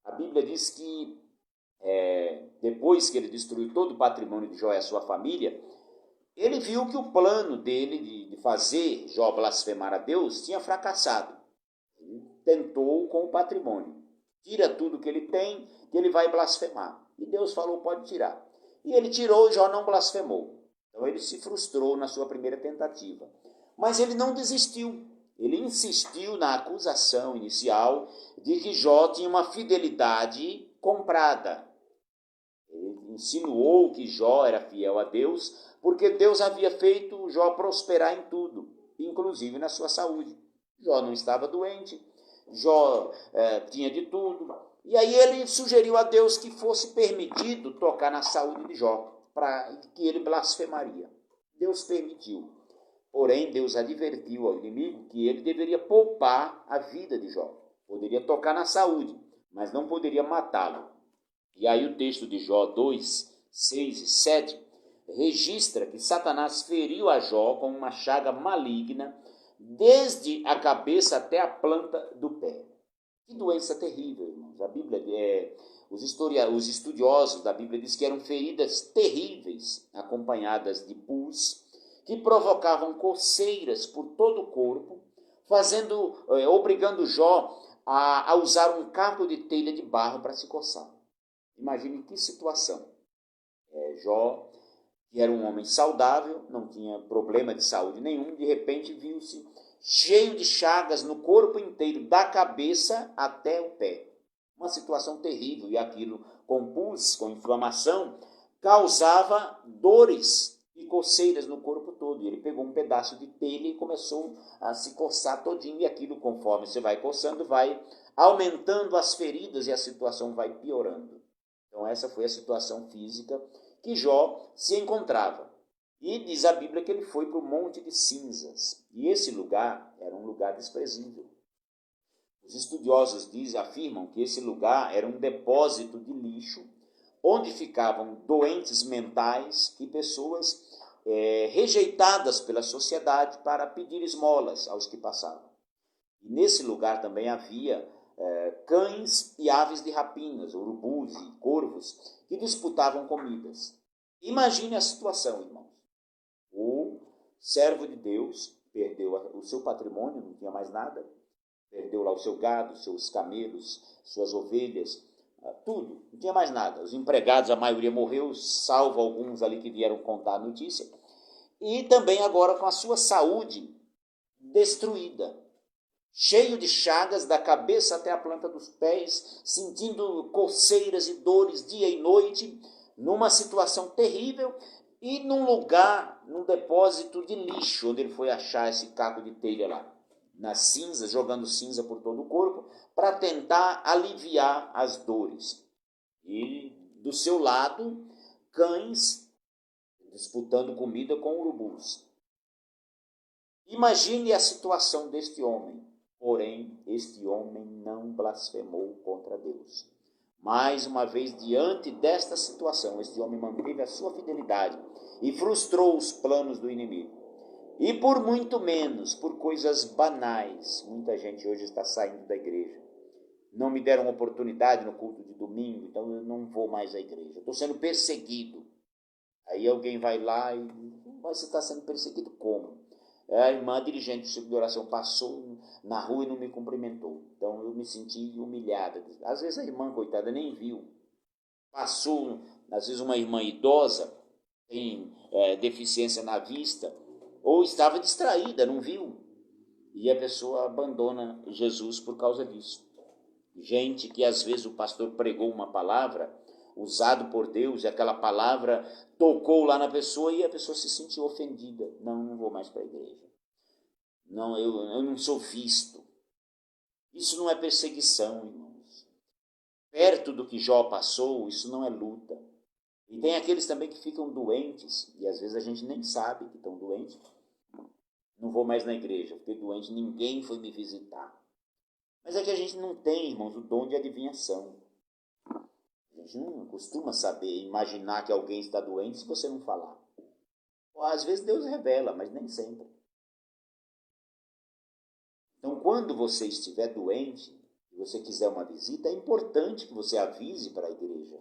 A Bíblia diz que depois que ele destruiu todo o patrimônio de Jó e a sua família, ele viu que o plano dele de fazer Jó blasfemar a Deus tinha fracassado. Ele tentou com o patrimônio. Tira tudo que ele tem, que ele vai blasfemar. E Deus falou, pode tirar. E ele tirou e Jó não blasfemou. Então ele se frustrou na sua primeira tentativa. Mas ele não desistiu. Ele insistiu na acusação inicial de que Jó tinha uma fidelidade comprada. Ele insinuou que Jó era fiel a Deus, porque Deus havia feito Jó prosperar em tudo, inclusive na sua saúde. Jó não estava doente, Jó tinha de tudo. E aí ele sugeriu a Deus que fosse permitido tocar na saúde de Jó, para que ele blasfemaria. Deus permitiu. Porém, Deus advertiu ao inimigo que ele deveria poupar a vida de Jó. Poderia tocar na saúde, mas não poderia matá-lo. E aí o texto de Jó 2, 6 e 7 registra que Satanás feriu a Jó com uma chaga maligna, desde a cabeça até a planta do pé. Que doença terrível, irmãos. A Bíblia, os estudiosos da Bíblia dizem que eram feridas terríveis, acompanhadas de pus, que provocavam coceiras por todo o corpo, obrigando Jó a usar um caco de telha de barro para se coçar. Imagine que situação. Jó, que era um homem saudável, não tinha problema de saúde nenhum, de repente viu-se cheio de chagas no corpo inteiro, da cabeça até o pé. Uma situação terrível, e aquilo com pus, com inflamação, causava dores e coceiras no corpo todo. E ele pegou um pedaço de telha e começou a se coçar todinho, e aquilo, conforme você vai coçando, vai aumentando as feridas e a situação vai piorando. Então essa foi a situação física que Jó se encontrava. E diz a Bíblia que ele foi para o Monte de Cinzas. E esse lugar era um lugar desprezível. Os estudiosos afirmam que esse lugar era um depósito de lixo, onde ficavam doentes mentais e pessoas rejeitadas pela sociedade para pedir esmolas aos que passavam. E nesse lugar também havia cães e aves de rapinas, urubus e corvos, que disputavam comidas. Imagine a situação, irmãos. O servo de Deus perdeu o seu patrimônio, não tinha mais nada, perdeu lá o seu gado, seus camelos, suas ovelhas, tudo, não tinha mais nada. Os empregados, a maioria morreu, salvo alguns ali que vieram contar a notícia. E também agora com a sua saúde destruída, cheio de chagas da cabeça até a planta dos pés, sentindo coceiras e dores dia e noite, numa situação terrível, e num lugar, num depósito de lixo, onde ele foi achar esse caco de telha lá, nas cinzas, jogando cinza por todo o corpo, para tentar aliviar as dores. E do seu lado, cães disputando comida com urubus. Imagine a situação deste homem. Porém, este homem não blasfemou contra Deus. Mais uma vez, diante desta situação, este homem manteve a sua fidelidade e frustrou os planos do inimigo. E por muito menos, por coisas banais, muita gente hoje está saindo da igreja. Não me deram oportunidade no culto de domingo, então eu não vou mais à igreja. Estou sendo perseguido. Aí alguém vai lá e diz, mas você está sendo perseguido como? A irmã dirigente do círculo de oração passou na rua e não me cumprimentou. Então eu me senti humilhada. Às vezes a irmã, coitada, nem viu. passou, às vezes uma irmã idosa, tem deficiência na vista, ou estava distraída, não viu, e a pessoa abandona Jesus por causa disso. Gente que às vezes o pastor pregou uma palavra, usado por Deus, e aquela palavra tocou lá na pessoa e a pessoa se sentiu ofendida. Não vou mais para a igreja. Não, eu não sou visto. Isso não é perseguição, irmãos. Perto do que Jó passou, isso não é luta. E tem aqueles também que ficam doentes, e às vezes a gente nem sabe que estão doentes. Não vou mais na igreja, fiquei doente, ninguém foi me visitar. Mas é que a gente não tem, irmãos, o dom de adivinhação. A gente não costuma saber, imaginar que alguém está doente se você não falar. Às vezes Deus revela, mas nem sempre. Então, quando você estiver doente, e você quiser uma visita, é importante que você avise para a igreja.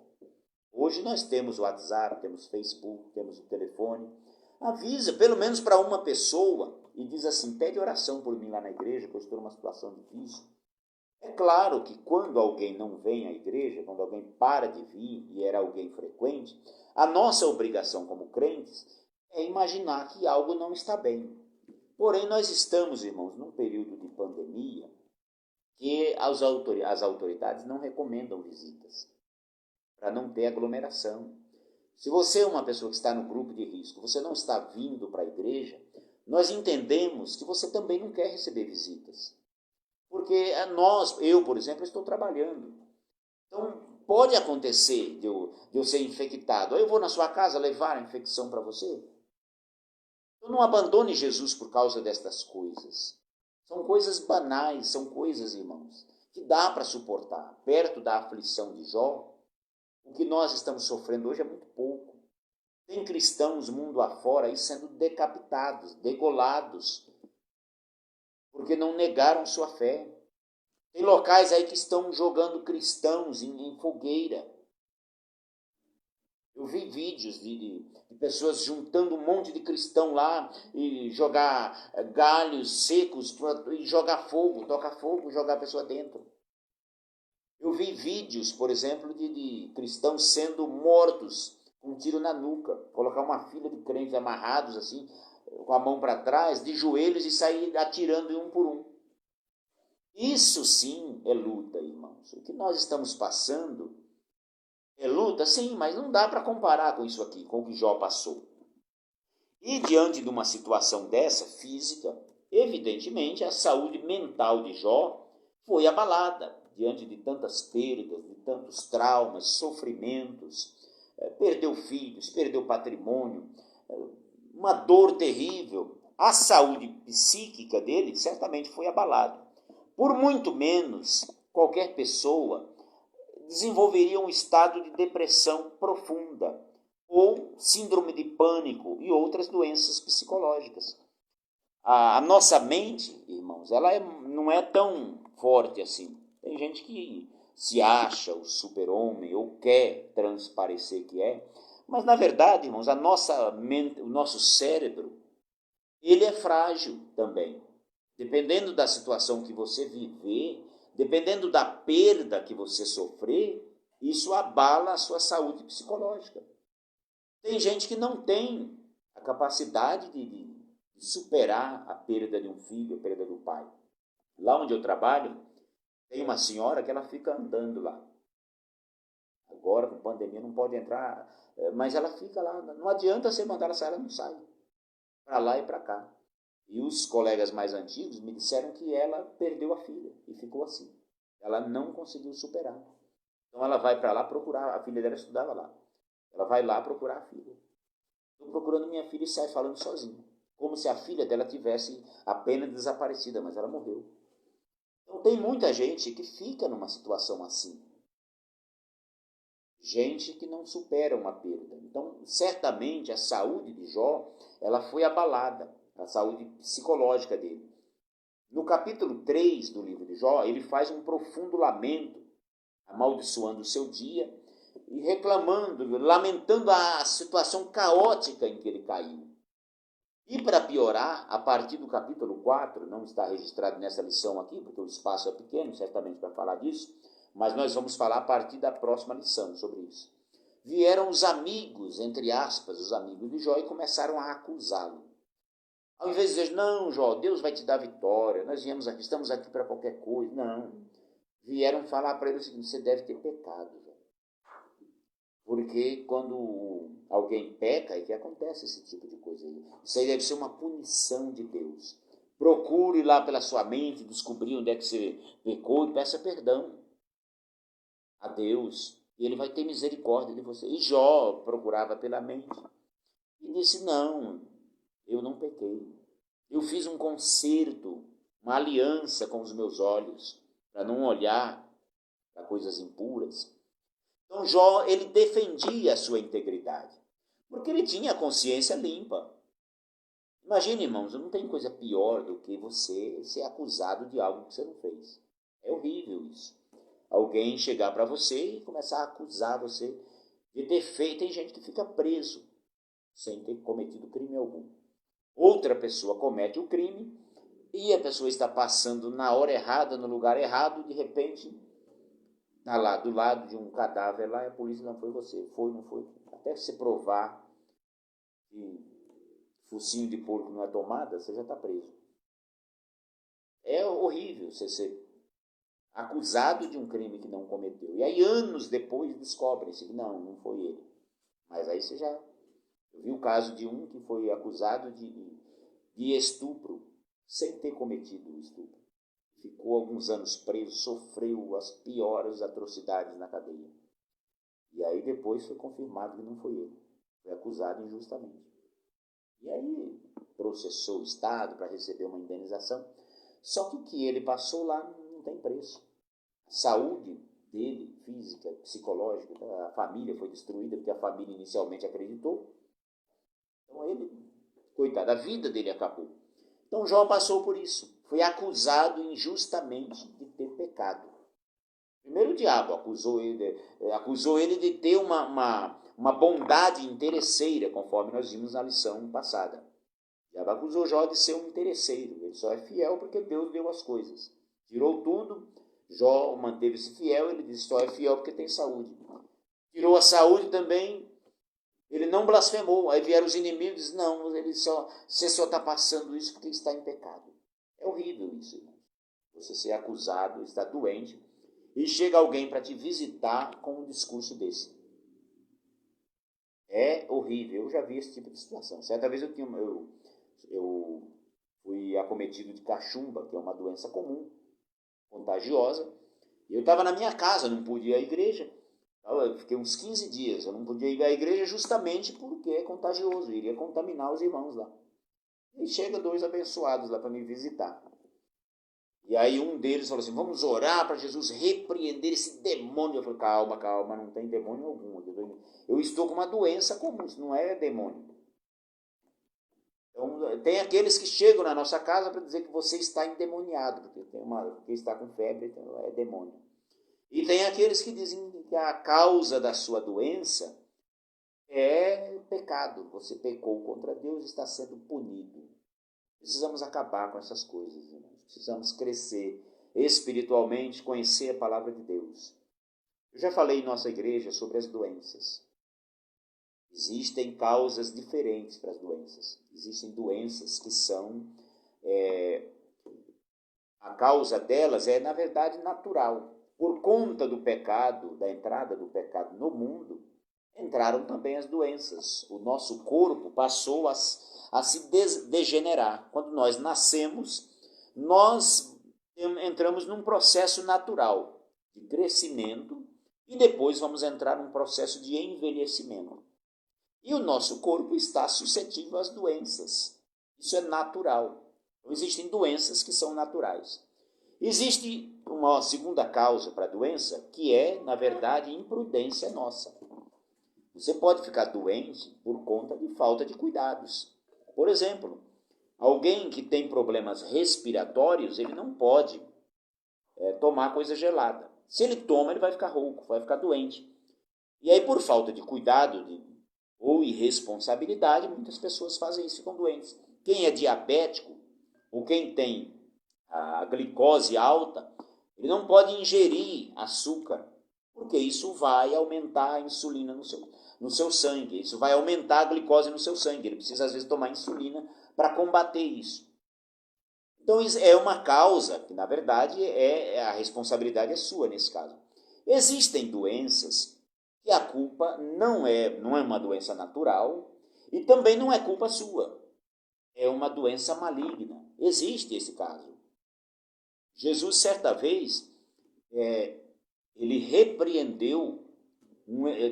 Hoje nós temos o WhatsApp, temos o Facebook, temos o telefone. Avisa, pelo menos para uma pessoa, e diz assim, pede oração por mim lá na igreja, que eu estou numa situação difícil. É claro que quando alguém não vem à igreja, quando alguém para de vir e era alguém frequente, a nossa obrigação como crentes é imaginar que algo não está bem. Porém, nós estamos, irmãos, num período de pandemia que as autoridades não recomendam visitas, para não ter aglomeração. Se você é uma pessoa que está no grupo de risco, você não está vindo para a igreja, nós entendemos que você também não quer receber visitas. Porque eu, por exemplo, estou trabalhando. Então, pode acontecer de eu ser infectado. Aí eu vou na sua casa levar a infecção para você. Então, não abandone Jesus por causa destas coisas. São coisas banais, são coisas, irmãos, que dá para suportar. Perto da aflição de Jó, o que nós estamos sofrendo hoje é muito pouco. Tem cristãos mundo afora aí sendo decapitados, degolados, porque não negaram sua fé. Tem locais aí que estão jogando cristãos em fogueira. Eu vi vídeos de pessoas juntando um monte de cristão lá e jogar galhos secos e jogar fogo, tocar fogo, jogar a pessoa dentro. Eu vi vídeos, por exemplo, de cristãos sendo mortos com um tiro na nuca, colocar uma fila de crentes amarrados assim, com a mão para trás, de joelhos e sair atirando um por um. Isso sim é luta, irmãos. O que nós estamos passando é luta, sim, mas não dá para comparar com isso aqui, com o que Jó passou. E diante de uma situação dessa, física, evidentemente a saúde mental de Jó foi abalada, diante de tantas perdas, de tantos traumas, sofrimentos, perdeu filhos, perdeu patrimônio, uma dor terrível. A saúde psíquica dele certamente foi abalada. Por muito menos, qualquer pessoa desenvolveria um estado de depressão profunda ou síndrome de pânico e outras doenças psicológicas. A nossa mente, irmãos, ela não é tão forte assim. Tem gente que se acha o super-homem ou quer transparecer que é, mas na verdade, irmãos, a nossa mente, o nosso cérebro, ele é frágil também. Dependendo da situação que você viver, dependendo da perda que você sofrer, isso abala a sua saúde psicológica. Tem gente que não tem a capacidade de superar a perda de um filho, a perda do pai. Lá onde eu trabalho, tem uma senhora que ela fica andando lá. Agora, com pandemia, não pode entrar, mas ela fica lá. Não adianta você mandar ela sair, ela não sai. Para lá e para cá. E os colegas mais antigos me disseram que ela perdeu a filha e ficou assim. Ela não conseguiu superar. Então ela vai para lá procurar, a filha dela estudava lá. Ela vai lá procurar a filha. Estou procurando minha filha e sai falando sozinha. Como se a filha dela tivesse apenas desaparecida, mas ela morreu. Então tem muita gente que fica numa situação assim. Gente que não supera uma perda. Então, certamente, a saúde de Jó, ela foi abalada. A saúde psicológica dele. No capítulo 3 do livro de Jó, ele faz um profundo lamento, amaldiçoando o seu dia e reclamando, lamentando a situação caótica em que ele caiu. E para piorar, a partir do capítulo 4, não está registrado nessa lição aqui, porque o espaço é pequeno, certamente para falar disso, mas nós vamos falar a partir da próxima lição sobre isso. vieram os amigos, entre aspas, os amigos de Jó, e começaram a acusá-lo. Ao invés de dizer, não, Jó, Deus vai te dar vitória, nós viemos aqui, estamos aqui para qualquer coisa. Não. Vieram falar para ele o seguinte, você deve ter pecado, Jó. Porque quando alguém peca, é que acontece esse tipo de coisa aí. Isso aí deve ser uma punição de Deus. Procure lá pela sua mente, descobrir onde é que você pecou e peça perdão a Deus. E ele vai ter misericórdia de você. E Jó procurava pela mente. E disse, não, eu não pequei. Eu fiz um concerto, uma aliança com os meus olhos, para não olhar para coisas impuras. Então Jó, ele defendia a sua integridade, porque ele tinha a consciência limpa. Imagine, irmãos, não tem coisa pior do que você ser acusado de algo que você não fez. É horrível isso. Alguém chegar para você e começar a acusar você de ter feito. Tem gente que fica preso sem ter cometido crime algum. Outra pessoa comete o crime e a pessoa está passando na hora errada, no lugar errado, de repente está lá do lado de um cadáver lá e a polícia não foi você. Foi, não foi. Até você provar que focinho de porco não é tomada, você já está preso. É horrível você ser acusado de um crime que não cometeu. E aí anos depois descobre-se que não foi ele. Mas aí você já... Eu vi o caso de um que foi acusado de estupro, sem ter cometido o estupro. Ficou alguns anos preso, sofreu as piores atrocidades na cadeia. E aí depois foi confirmado que não foi ele. Foi acusado injustamente. E aí processou o Estado para receber uma indenização. Só que o que ele passou lá não tem preço. A saúde dele, física, psicológica, a família foi destruída, porque a família inicialmente acreditou. Então ele, coitado, a vida dele acabou. Então Jó passou por isso. Foi acusado injustamente de ter pecado. Primeiro o diabo acusou ele de ter uma bondade interesseira, conforme nós vimos na lição passada. O diabo acusou Jó de ser um interesseiro. Ele só é fiel porque Deus deu as coisas. Tirou tudo, Jó manteve-se fiel, ele disse só é fiel porque tem saúde. Tirou a saúde também, ele não blasfemou. Aí vieram os inimigos e dizem, não, você só está passando isso porque está em pecado. É horrível isso, irmão. Você ser acusado, está doente, e chega alguém para te visitar com um discurso desse. É horrível, eu já vi esse tipo de situação. Certa vez eu fui acometido de cachumba, que é uma doença comum, contagiosa, e eu estava na minha casa, não pude ir à igreja. Eu fiquei uns 15 dias, eu não podia ir à igreja justamente porque é contagioso, eu iria contaminar os irmãos lá. E chega 2 abençoados lá para me visitar. E aí um deles falou assim, vamos orar para Jesus repreender esse demônio. Eu falei, calma, não tem demônio algum. Eu estou com uma doença comum, isso não é demônio. Então, tem aqueles que chegam na nossa casa para dizer que você está endemoniado, porque está com febre, então é demônio. E tem aqueles que dizem que a causa da sua doença é pecado. Você pecou contra Deus e está sendo punido. Precisamos acabar com essas coisas, irmãos. Precisamos crescer espiritualmente, conhecer a palavra de Deus. Eu já falei em nossa igreja sobre as doenças. Existem causas diferentes para as doenças. Existem doenças que são... a causa delas é, na verdade, natural. Por conta do pecado, da entrada do pecado no mundo, entraram também as doenças. O nosso corpo passou a se degenerar. Quando nós nascemos, nós entramos num processo natural de crescimento e depois vamos entrar num processo de envelhecimento. E o nosso corpo está suscetível às doenças. Isso é natural. Então, existem doenças que são naturais. Existe uma segunda causa para a doença, que é, na verdade, imprudência nossa. Você pode ficar doente por conta de falta de cuidados. Por exemplo, alguém que tem problemas respiratórios, ele não pode tomar coisa gelada. Se ele toma, ele vai ficar rouco, vai ficar doente. E aí, por falta de cuidado ou irresponsabilidade, muitas pessoas fazem isso, ficam doentes. Quem é diabético, ou quem tem a glicose alta, ele não pode ingerir açúcar porque isso vai aumentar a insulina no seu sangue, isso vai aumentar a glicose no seu sangue. Ele precisa, às vezes, tomar insulina para combater isso. Então, isso é uma causa que, na verdade, a responsabilidade é sua nesse caso. Existem doenças que a culpa não é uma doença natural e também não é culpa sua. É uma doença maligna. Existe esse caso. Jesus, certa vez, ele repreendeu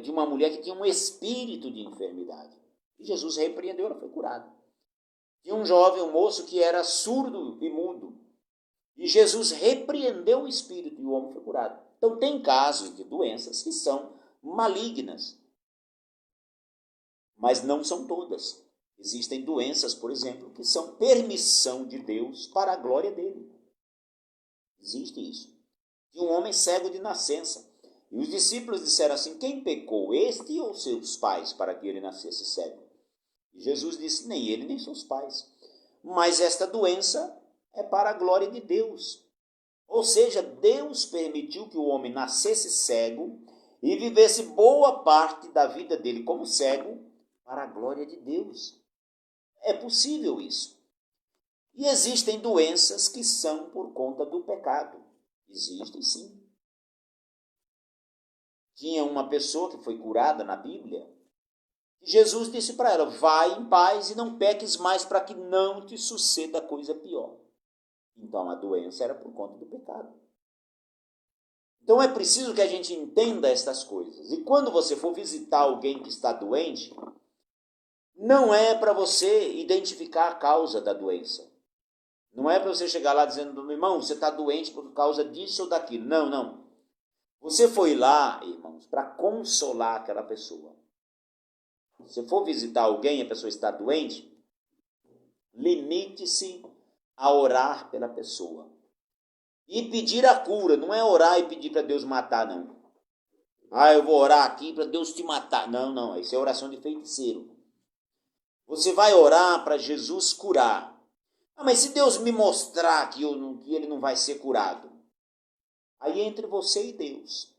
de uma mulher que tinha um espírito de enfermidade. E Jesus repreendeu, ela foi curada. Tinha um jovem, um moço que era surdo e mudo. E Jesus repreendeu o espírito e o homem foi curado. Então tem casos de doenças que são malignas. Mas não são todas. Existem doenças, por exemplo, que são permissão de Deus para a glória dele. Existe isso. Tinha um homem cego de nascença. E os discípulos disseram assim: quem pecou, este ou seus pais, para que ele nascesse cego? E Jesus disse: nem ele, nem seus pais. Mas esta doença é para a glória de Deus. Ou seja, Deus permitiu que o homem nascesse cego e vivesse boa parte da vida dele como cego para a glória de Deus. É possível isso. E existem doenças que são por conta do pecado. Existem, sim. Tinha uma pessoa que foi curada na Bíblia. E Jesus disse para ela: vai em paz e não peques mais, para que não te suceda coisa pior. Então a doença era por conta do pecado. Então é preciso que a gente entenda estas coisas. E quando você for visitar alguém que está doente, não é para você identificar a causa da doença. Não é para você chegar lá dizendo: meu irmão, você está doente por causa disso ou daquilo. Não, não. Você foi lá, irmãos, para consolar aquela pessoa. Se for visitar alguém e a pessoa está doente, limite-se a orar pela pessoa. E pedir a cura, não é orar e pedir para Deus matar, não. Eu vou orar aqui para Deus te matar. Não, não, isso é oração de feiticeiro. Você vai orar para Jesus curar. Mas se Deus me mostrar que ele não vai ser curado, aí é entre você e Deus.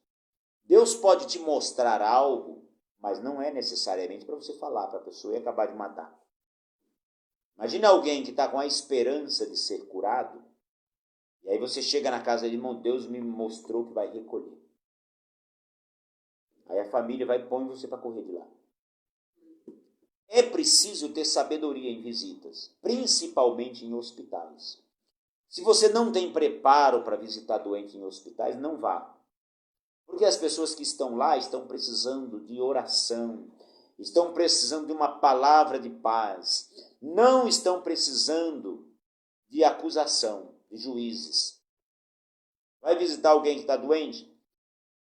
Deus pode te mostrar algo, mas não é necessariamente para você falar para a pessoa e acabar de matar. Imagina alguém que está com a esperança de ser curado, e aí você chega na casa dele: irmão, Deus me mostrou que vai recolher. Aí a família vai e põe você para correr de lá. É preciso ter sabedoria em visitas, principalmente em hospitais. Se você não tem preparo para visitar doente em hospitais, não vá. Porque as pessoas que estão lá estão precisando de oração, estão precisando de uma palavra de paz, não estão precisando de acusação, de juízes. Vai visitar alguém que está doente?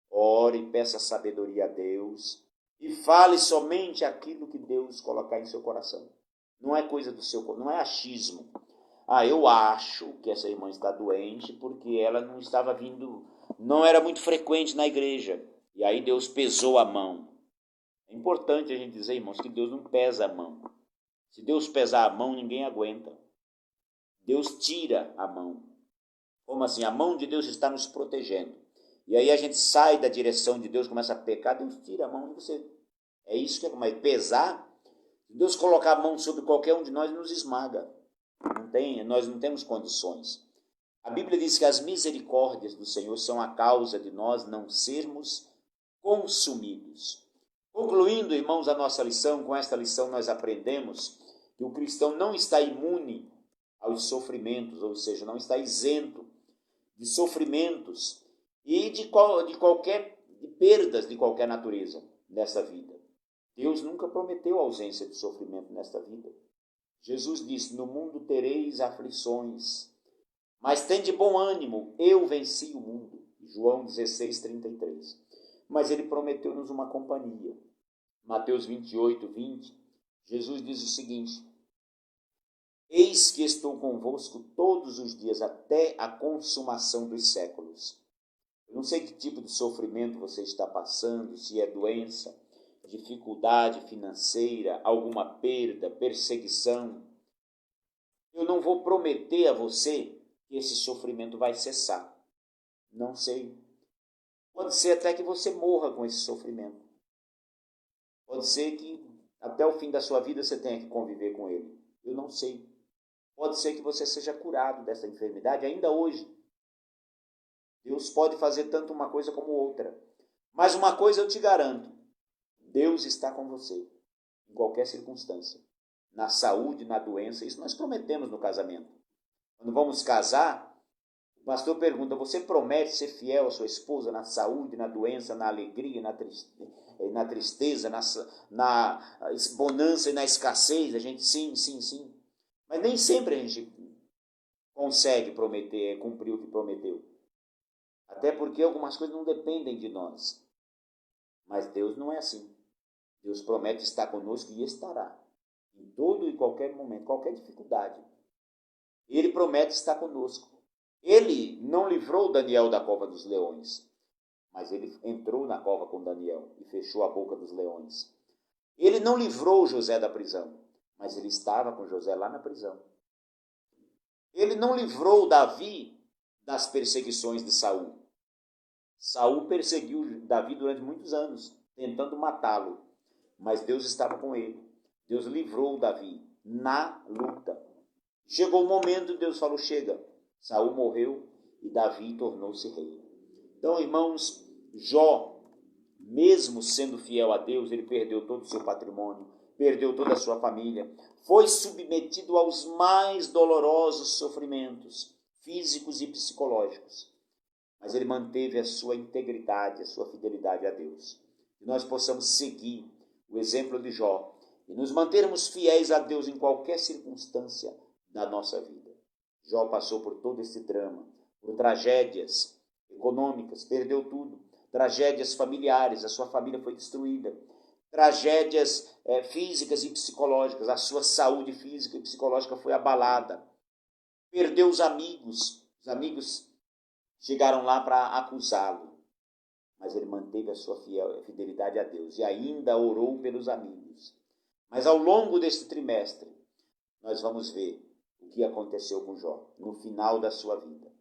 Ore, peça sabedoria a Deus e fale somente aquilo que Deus colocar em seu coração. Não é coisa do seu coração, não é achismo. Eu acho que essa irmã está doente porque ela não estava vindo, não era muito frequente na igreja. E aí Deus pesou a mão. É importante a gente dizer, irmãos, que Deus não pesa a mão. Se Deus pesar a mão, ninguém aguenta. Deus tira a mão. Como assim? A mão de Deus está nos protegendo. E aí a gente sai da direção de Deus, começa a pecar, Deus tira a mão de você. É isso que é como é pesar. Se Deus colocar a mão sobre qualquer um de nós, nos esmaga. Nós não temos condições. A Bíblia diz que as misericórdias do Senhor são a causa de nós não sermos consumidos. Concluindo, irmãos, a nossa lição, com esta lição nós aprendemos que o cristão não está imune aos sofrimentos, ou seja, não está isento de sofrimentos e de perdas de qualquer natureza nessa vida. Deus nunca prometeu ausência de sofrimento nesta vida. Jesus disse: no mundo tereis aflições, mas tende bom ânimo, eu venci o mundo. João 16:33. Mas ele prometeu-nos uma companhia. Mateus 28:20, Jesus diz o seguinte: eis que estou convosco todos os dias até a consumação dos séculos. Eu não sei que tipo de sofrimento você está passando, se é doença, dificuldade financeira, alguma perda, perseguição. Eu não vou prometer a você que esse sofrimento vai cessar. Não sei. Pode ser até que você morra com esse sofrimento. Pode ser que até o fim da sua vida você tenha que conviver com ele. Eu não sei. Pode ser que você seja curado dessa enfermidade ainda hoje. Deus pode fazer tanto uma coisa como outra. Mas uma coisa eu te garanto. Deus está com você. Em qualquer circunstância. Na saúde, na doença. Isso nós prometemos no casamento. Quando vamos casar, o pastor pergunta, você promete ser fiel à sua esposa na saúde, na doença, na alegria, na tristeza, na bonança e na escassez? A gente sim, sim, sim. Mas nem sempre a gente consegue cumprir o que prometeu. Até porque algumas coisas não dependem de nós. Mas Deus não é assim. Deus promete estar conosco e estará. Em todo e qualquer momento, qualquer dificuldade. Ele promete estar conosco. Ele não livrou Daniel da cova dos leões, mas ele entrou na cova com Daniel e fechou a boca dos leões. Ele não livrou José da prisão, mas ele estava com José lá na prisão. Ele não livrou Davi das perseguições de Saul. Saul perseguiu Davi durante muitos anos, tentando matá-lo, mas Deus estava com ele. Deus livrou Davi na luta. Chegou o momento, Deus falou, chega. Saul morreu e Davi tornou-se rei. Então, irmãos, Jó, mesmo sendo fiel a Deus, ele perdeu todo o seu patrimônio, perdeu toda a sua família, foi submetido aos mais dolorosos sofrimentos, físicos e psicológicos. Mas ele manteve a sua integridade, a sua fidelidade a Deus. Que nós possamos seguir o exemplo de Jó e nos mantermos fiéis a Deus em qualquer circunstância da nossa vida. Jó passou por todo esse drama, por tragédias econômicas, perdeu tudo, tragédias familiares, a sua família foi destruída, tragédias físicas e psicológicas, a sua saúde física e psicológica foi abalada, perdeu os amigos chegaram lá para acusá-lo, mas ele manteve a sua fidelidade a Deus e ainda orou pelos amigos. Mas ao longo deste trimestre, nós vamos ver o que aconteceu com Jó no final da sua vida.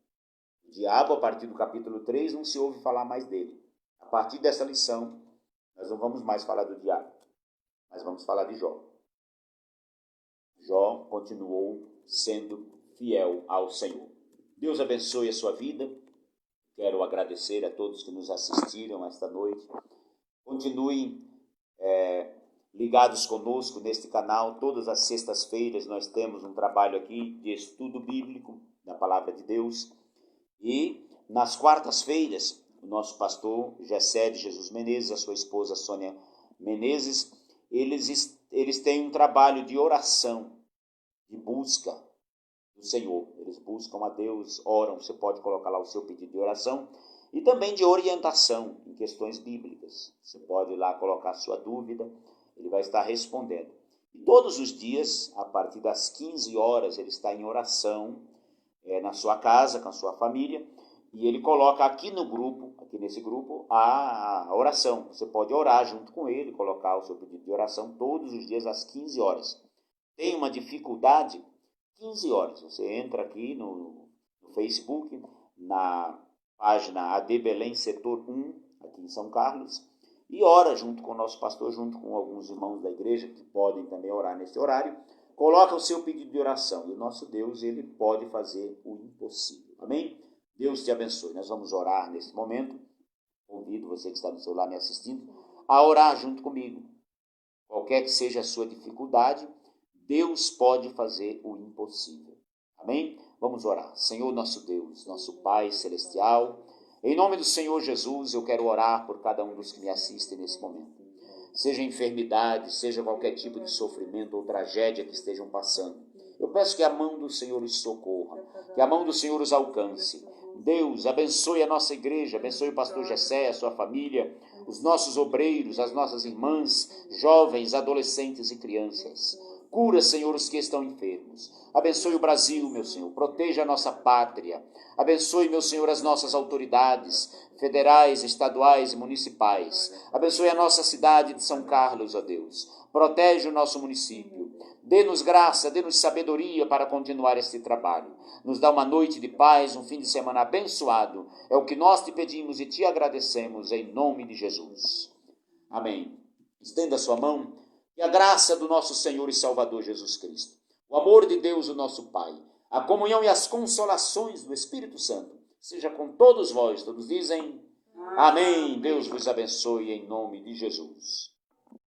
O diabo, a partir do capítulo 3, não se ouve falar mais dele. A partir dessa lição, nós não vamos mais falar do diabo, mas vamos falar de Jó. Jó continuou sendo fiel ao Senhor. Deus abençoe a sua vida. Quero agradecer a todos que nos assistiram esta noite. Continuem ligados conosco neste canal. Todas as sextas-feiras nós temos um trabalho aqui de estudo bíblico da Palavra de Deus. E nas quartas-feiras, o nosso pastor Gessé de Jesus Menezes, a sua esposa Sônia Menezes, eles têm um trabalho de oração, de busca do Senhor. Eles buscam a Deus, oram, você pode colocar lá o seu pedido de oração, e também de orientação em questões bíblicas. Você pode ir lá colocar a sua dúvida, ele vai estar respondendo. E todos os dias, a partir das 15 horas, ele está em oração na sua casa, com a sua família, e ele coloca aqui nesse grupo, a oração. Você pode orar junto com ele, colocar o seu pedido de oração todos os dias às 15 horas. Tem uma dificuldade? 15 horas. Você entra aqui no Facebook, na página AD Belém Setor 1, aqui em São Carlos, e ora junto com o nosso pastor, junto com alguns irmãos da igreja que podem também orar nesse horário. Coloca o seu pedido de oração e o nosso Deus, ele pode fazer o impossível. Amém? Deus te abençoe. Nós vamos orar nesse momento. Convido você que está no celular me assistindo a orar junto comigo. Qualquer que seja a sua dificuldade, Deus pode fazer o impossível. Amém? Vamos orar. Senhor nosso Deus, nosso Pai celestial, em nome do Senhor Jesus, eu quero orar por cada um dos que me assistem nesse momento. Seja enfermidade, seja qualquer tipo de sofrimento ou tragédia que estejam passando. Eu peço que a mão do Senhor os socorra, que a mão do Senhor os alcance. Deus, abençoe a nossa igreja, abençoe o pastor Gessé, a sua família, os nossos obreiros, as nossas irmãs, jovens, adolescentes e crianças. Cura, Senhor, os que estão enfermos. Abençoe o Brasil, meu Senhor. Proteja a nossa pátria. Abençoe, meu Senhor, as nossas autoridades federais, estaduais e municipais. Abençoe a nossa cidade de São Carlos, ó Deus. Protege o nosso município. Dê-nos graça, dê-nos sabedoria para continuar este trabalho. Nos dá uma noite de paz, um fim de semana abençoado. É o que nós te pedimos e te agradecemos em nome de Jesus. Amém. Estenda a sua mão e a graça do nosso Senhor e Salvador Jesus Cristo, o amor de Deus, o nosso Pai, a comunhão e as consolações do Espírito Santo, seja com todos vós. Todos dizem amém. Deus vos abençoe em nome de Jesus.